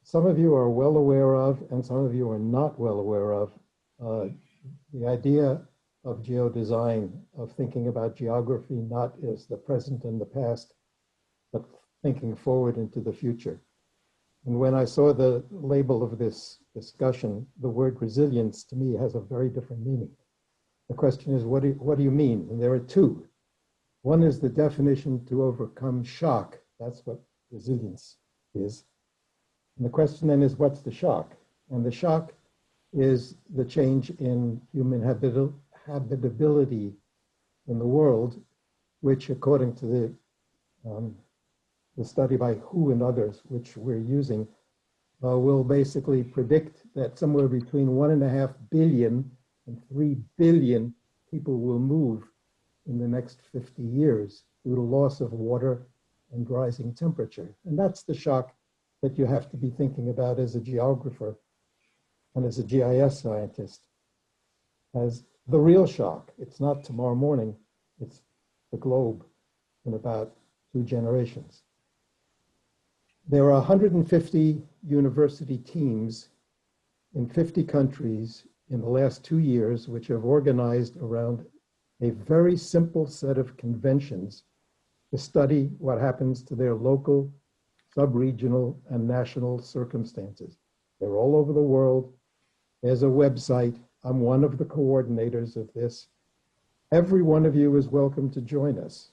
some of you are well aware of, and some of you are not well aware of, the idea of geodesign, of thinking about geography not as the present and the past, but thinking forward into the future. And when I saw the label of this discussion, the word resilience to me has a very different meaning. The question is, what do you mean? And there are two. One is the definition to overcome shock. That's what resilience is. And the question then is, what's the shock? And the shock is the change in human habitability in the world, which according to the study by WHO and others, which we're using, will basically predict that somewhere between 1.5 billion and 3 billion people will move in the next 50 years due to loss of water and rising temperature. And that's the shock that you have to be thinking about as a geographer and as a GIS scientist, as the real shock. It's not tomorrow morning, it's the globe in about 2 generations. There are 150 university teams in 50 countries in the last 2 years, which have organized around a very simple set of conventions to study what happens to their local, sub-regional, and national circumstances. They're all over the world. There's a website. I'm one of the coordinators of this. Every one of you is welcome to join us.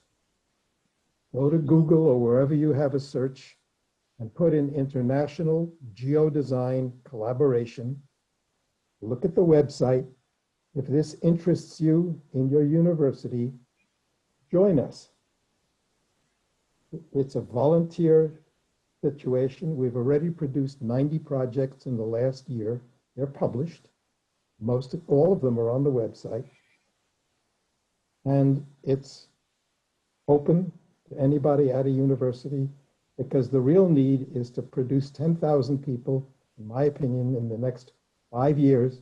Go to Google or wherever you have a search and put in International Geodesign Collaboration. Look at the website. If this interests you in your university, join us. It's a volunteer situation. We've already produced 90 projects in the last year. They're published. All of them are on the website. And it's open to anybody at a university, because the real need is to produce 10,000 people, in my opinion, in the next 5 years,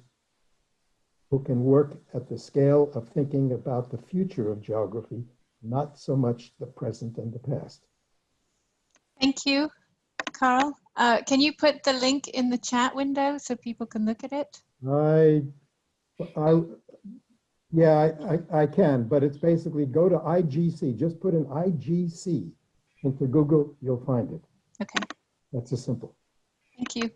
who can work at the scale of thinking about the future of geography, not so much the present and the past. Thank you, Carl. Can you put the link in the chat window so people can look at it? I can, but it's basically go to IGC. Just put in IGC into Google, you'll find it. Okay. That's as simple. Thank you.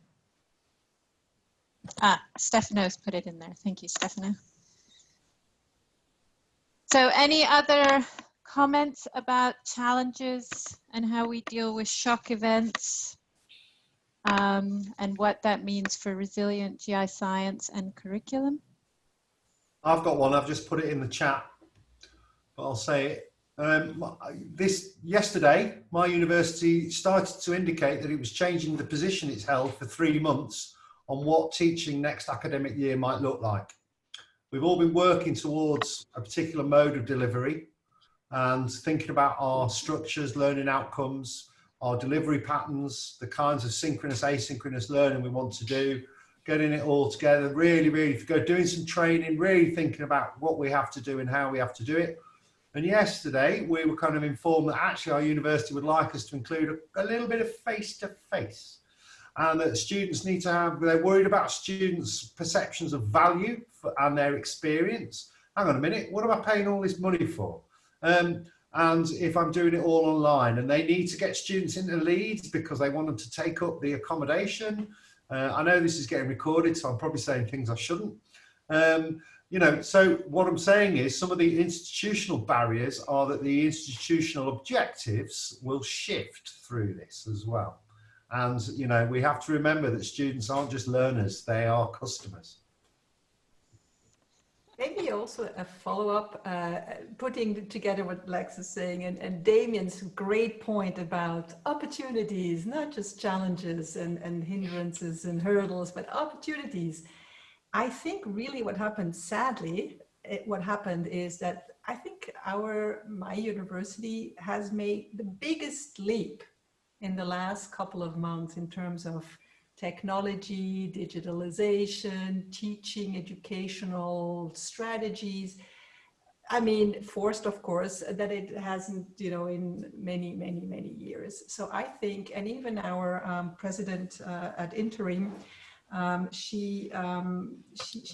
Stefano's put it in there. Thank you, Stefano. So any other comments about challenges and how we deal with shock events and what that means for resilient GIScience and curriculum? I've got one. I've just put it in the chat, but I'll say it. Yesterday, my university started to indicate that it was changing the position it's held for 3 months on what teaching next academic year might look like. We've all been working towards a particular mode of delivery and thinking about our structures, learning outcomes, our delivery patterns, the kinds of synchronous, asynchronous learning we want to do, getting it all together, really doing some training, really thinking about what we have to do and how we have to do it. And yesterday we were kind of informed that actually our university would like us to include a little bit of face-to-face, and that students need to have, they're worried about students' perceptions of value and their experience. Hang on a minute, what am I paying all this money for? And if I'm doing it all online, and they need to get students into Leeds because they want them to take up the accommodation. I know this is getting recorded, so I'm probably saying things I shouldn't. You know, so what I'm saying is some of the institutional barriers are that the institutional objectives will shift through this as well. And, you know, we have to remember that students aren't just learners, they are customers. Maybe also a follow-up, putting together what Lex is saying and Damien's great point about opportunities, not just challenges and hindrances and hurdles, but opportunities. I think really what happened, sadly, what happened is that I think my university has made the biggest leap in the last couple of months in terms of technology, digitalization, teaching, educational strategies. I mean, forced, of course, that it hasn't, you know, in many years. So I think, and even our president at interim, she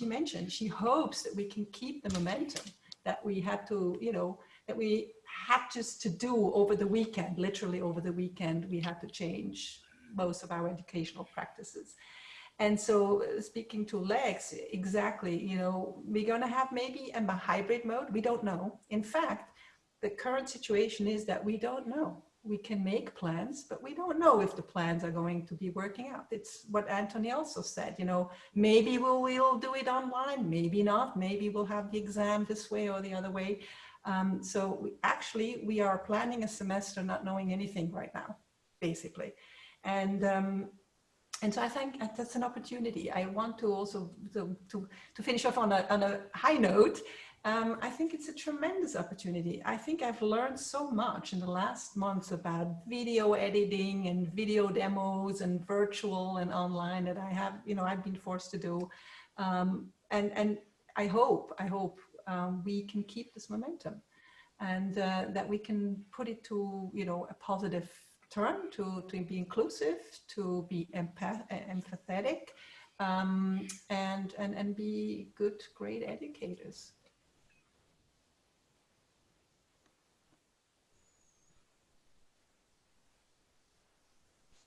mentioned she hopes that we can keep the momentum that we had to, you know, that we had just to do over the weekend. Literally over the weekend, we had to change most of our educational practices. And so speaking to Lex, exactly, you know, we're going to have maybe a hybrid mode. We don't know. In fact, the current situation is that we don't know. We can make plans, but we don't know if the plans are going to be working out. It's what Anthony also said, you know, maybe we'll do it online, maybe not, maybe we'll have the exam this way or the other way. So we are planning a semester not knowing anything right now, basically. And so I think that's an opportunity. I want to also to finish off on a high note. I think it's a tremendous opportunity. I think I've learned so much in the last months about video editing and video demos and virtual and online that I have, you know, I've been forced to do. And I hope we can keep this momentum and that we can put it to, you know, a positive turn, to be inclusive, to be empathetic, and be good, great educators.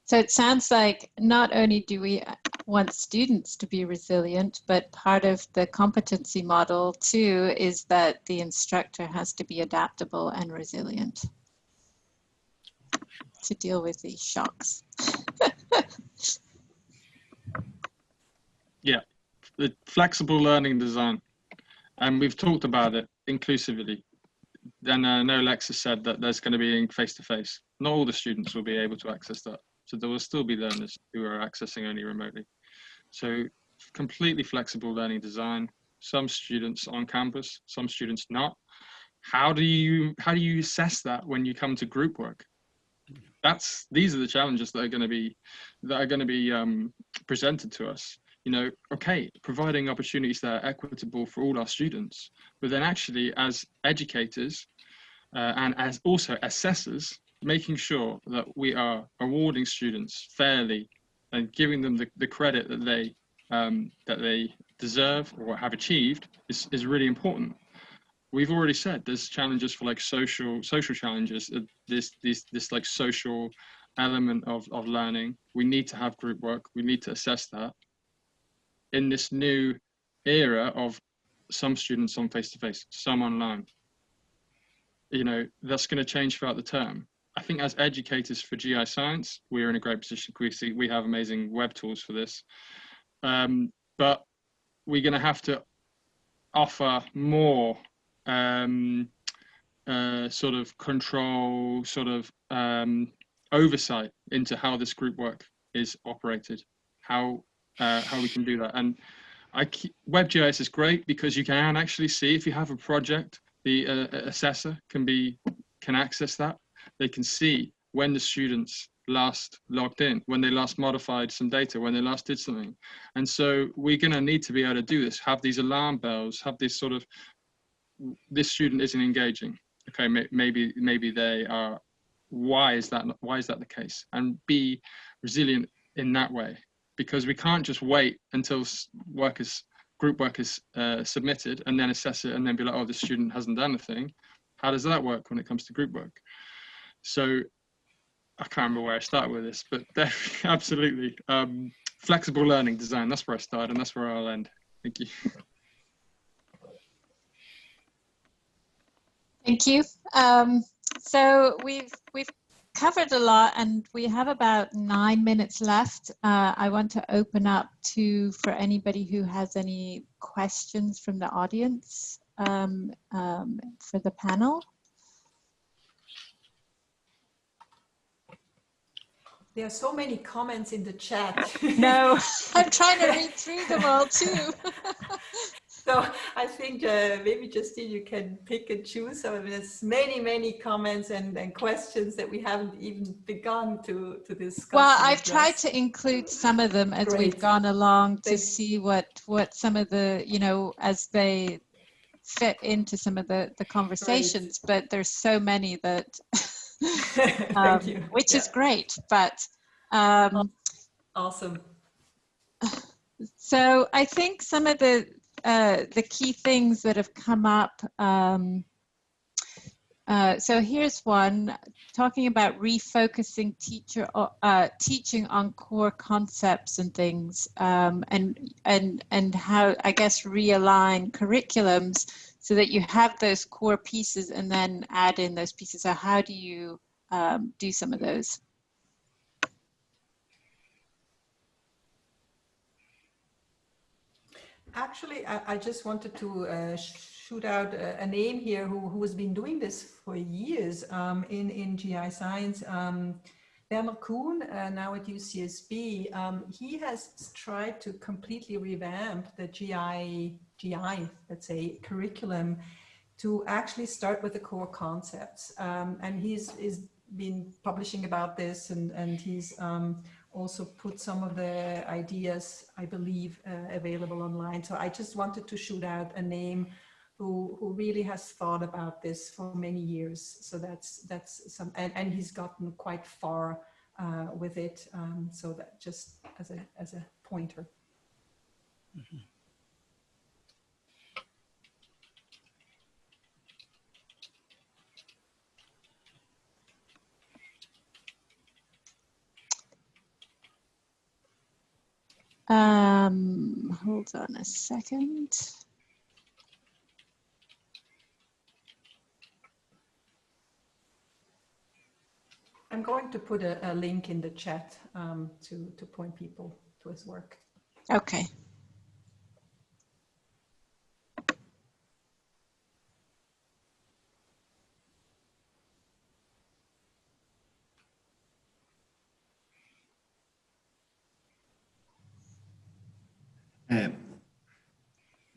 So it sounds like not only do we want students to be resilient, but part of the competency model too is that the instructor has to be adaptable and resilient to deal with these shocks. Yeah, the flexible learning design. And we've talked about it inclusively. And I know Lex has said that there's going to be face-to-face. Not all the students will be able to access that. So there will still be learners who are accessing only remotely. So completely flexible learning design. Some students on campus, some students not. How do you assess that when you come to group work? These are the challenges that are going to be presented to us. You know, okay, providing opportunities that are equitable for all our students, but then actually as educators and as also assessors, making sure that we are awarding students fairly and giving them the credit that they deserve or have achieved is really important. We've already said there's challenges for like social challenges, this like social element of learning. We need to have group work. We need to assess that. In this new era of some students on face-to-face, some online, you know, that's going to change throughout the term. I think as educators for GIScience, we're in a great position. We have amazing web tools for this, but we're going to have to offer more sort of control, sort of oversight into how this group work is operated, how how we can do that. And WebGIS is great because you can actually see if you have a project, the assessor can access that. They can see when the students last logged in, when they last modified some data, when they last did something. And so we're going to need to be able to do this, have these alarm bells, have this sort of, this student isn't engaging. Okay, maybe they are, why is that the case? And be resilient in that way, because we can't just wait until group work is submitted and then assess it and then be like, oh, the student hasn't done anything. How does that work when it comes to group work? So I can't remember where I started with this, but absolutely. Flexible learning design, that's where I started and that's where I'll end. Thank you. Thank you. So we've covered a lot and we have about 9 minutes left. I want to open up for anybody who has any questions from the audience for the panel. There are so many comments in the chat. No, I'm trying to read through them all too. So I think maybe Justine, you can pick and choose. So there's many comments and questions that we haven't even begun to discuss. Well, I've tried to include some of them as we've gone along to see what some of the, as they fit into some of the conversations, but there's so many that, Thank you. which is great, but. Awesome. So I think some of the key things that have come up. So here's one, talking about refocusing teaching on core concepts and things, and how, I guess, realign curriculums so that you have those core pieces and then add in those pieces. So how do you do some of those? Actually, I just wanted to shoot out a name here who has been doing this for years in GIScience. Werner Kuhn, now at UCSB, he has tried to completely revamp the GI, let's say, curriculum to actually start with the core concepts. And he's been publishing about this, and he's also put some of the ideas, I believe, available online. So I just wanted to shoot out a name who really has thought about this for many years. So that's some, and he's gotten quite far with it. So that just as a pointer. Mm-hmm. Hold on a second. I'm going to put a link in the chat to point people to his work. Okay.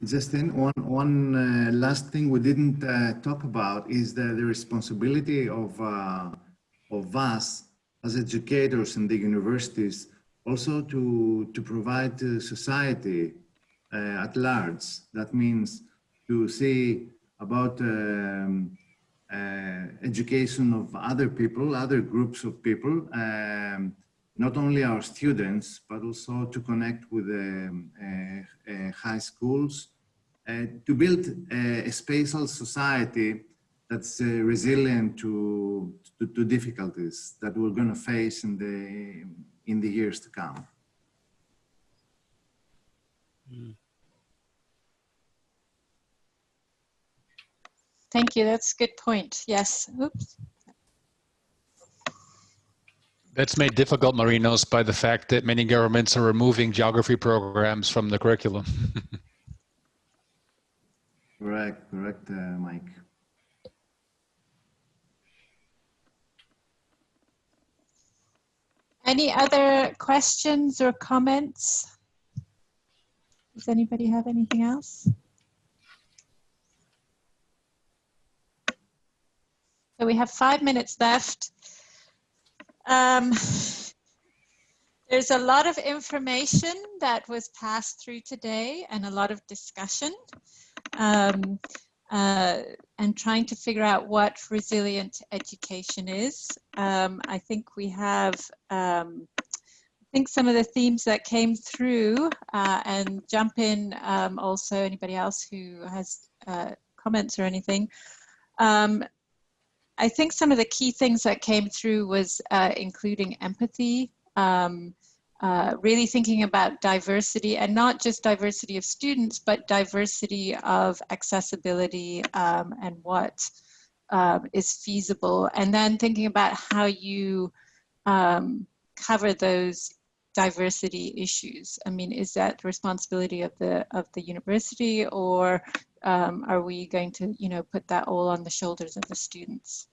Justine, one last thing we didn't talk about is the responsibility of us as educators in the universities also to provide to society at large. That means to see about education of other people, other groups of people, not only our students, but also to connect with high schools, to build a spatial society that's resilient to difficulties that we're going to face in the years to come. Thank you. That's a good point. Yes. Oops. That's made difficult, Marinos, by the fact that many governments are removing geography programs from the curriculum. Correct, Mike. Any other questions or comments? Does anybody have anything else? So we have 5 minutes left. There's a lot of information that was passed through today and a lot of discussion and trying to figure out what resilient education is. I think we have, I think some of the themes that came through and jump in also anybody else who has comments or anything. I think some of the key things that came through was including empathy, really thinking about diversity, and not just diversity of students, but diversity of accessibility and what is feasible, and then thinking about how you cover those diversity issues. I mean, is that the responsibility of the university, or are we going to, you know, put that all on the shoulders of the students?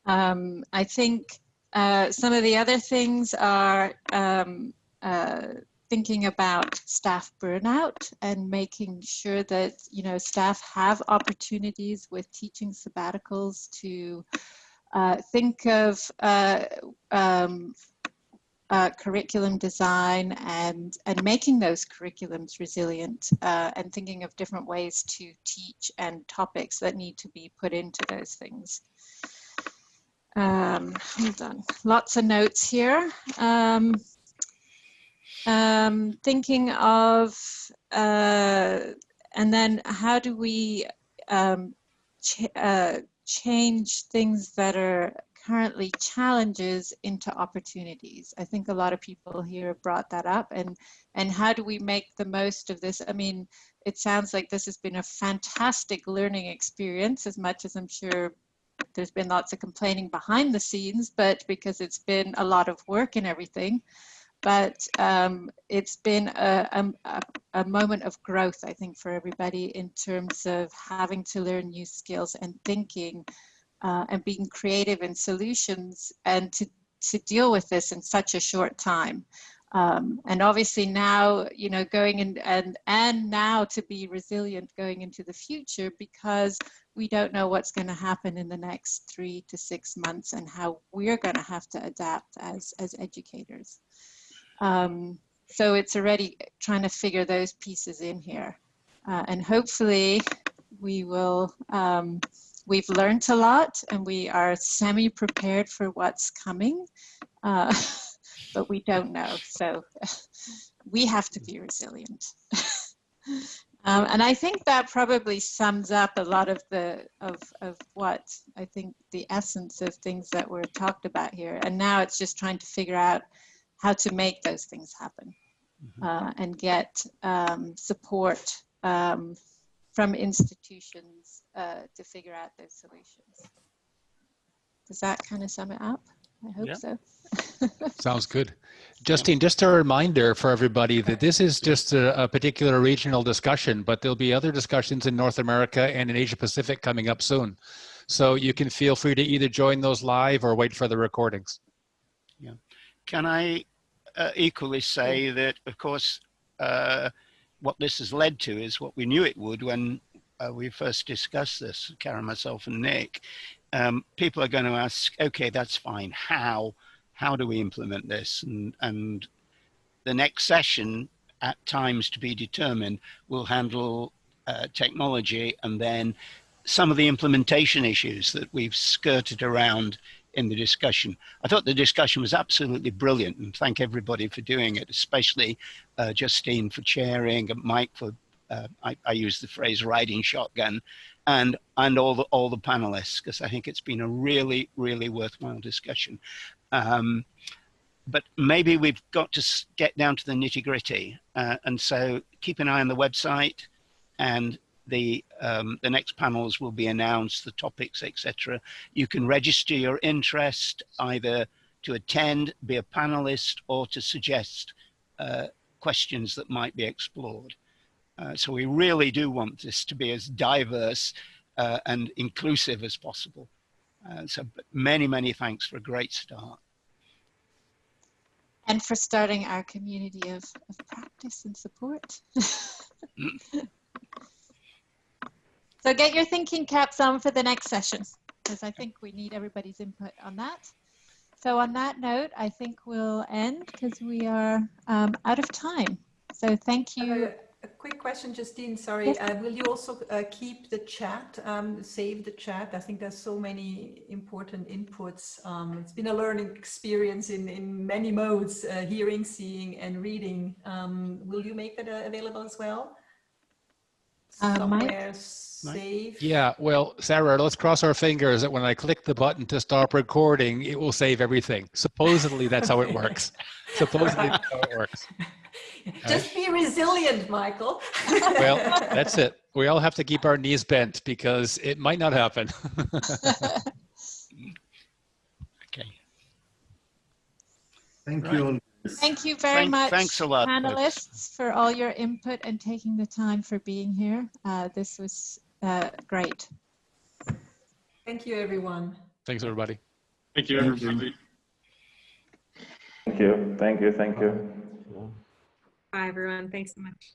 I think some of the other things are thinking about staff burnout and making sure that, you know, staff have opportunities with teaching sabbaticals to think of curriculum design and making those curriculums resilient and thinking of different ways to teach and topics that need to be put into those things. Hold on, lots of notes here. Thinking of, and then how do we change things that are currently challenges into opportunities? I think a lot of people here brought that up, and how do we make the most of this? I mean, it sounds like this has been a fantastic learning experience, as much as I'm sure there's been lots of complaining behind the scenes, but because it's been a lot of work and everything. But it's been a moment of growth, I think, for everybody in terms of having to learn new skills and thinking and being creative in solutions, and to deal with this in such a short time. And obviously now, you know, going in and now to be resilient going into the future, because we don't know what's going to happen in the next 3 to 6 months and how we're going to have to adapt as educators. So it's already trying to figure those pieces in here. And hopefully we will, we've learned a lot and we are semi-prepared for what's coming, but we don't know. So we have to be resilient. And I think that probably sums up a lot of of what I think the essence of things that were talked about here. And now it's just trying to figure out how to make those things happen and get support from institutions to figure out those solutions. Does that kind of sum it up? I hope so. Sounds good. Justine, just a reminder for everybody that this is just a particular regional discussion, but there'll be other discussions in North America and in Asia Pacific coming up soon. So you can feel free to either join those live or wait for the recordings. Yeah. Can I equally say that, of course, what this has led to is what we knew it would when we first discussed this, Karen, myself, and Nick. People are going to ask, okay, that's fine. How do we implement this? And the next session, at times to be determined, will handle technology and then some of the implementation issues that we've skirted around in the discussion. I thought the discussion was absolutely brilliant, and thank everybody for doing it, especially Justine for chairing, and Mike for, I use the phrase riding shotgun, and all the panelists, because I think it's been a really, really worthwhile discussion. But maybe we've got to get down to the nitty gritty. And so keep an eye on the website, and the next panels will be announced, the topics, etc. You can register your interest either to attend, be a panelist, or to suggest questions that might be explored. So we really do want this to be as diverse and inclusive as possible. So many, many thanks for a great start. And for starting our community of practice and support. So get your thinking caps on for the next session, because I think we need everybody's input on that. So on that note, I think we'll end because we are out of time. So thank you. A quick question, Justine, sorry. Yes. Will you also keep the chat, save the chat? I think there's so many important inputs. It's been a learning experience in many modes, hearing, seeing, and reading. Will you make that available as well? Somewhere saved? Yeah, well, Sarah, let's cross our fingers that when I click the button to stop recording, it will save everything. Supposedly that's how it works. Supposedly that's how it works. Just be resilient, Michael. Well, that's it. We all have to keep our knees bent because it might not happen. Okay. Thank you all. Thank you very much, thanks a lot, panelists, for all your input and taking the time for being here. This was great. Thank you, everyone. Thanks, everybody. Thank you, everybody. Thank you. Thank you. Thank you. Bye, everyone. Thanks so much.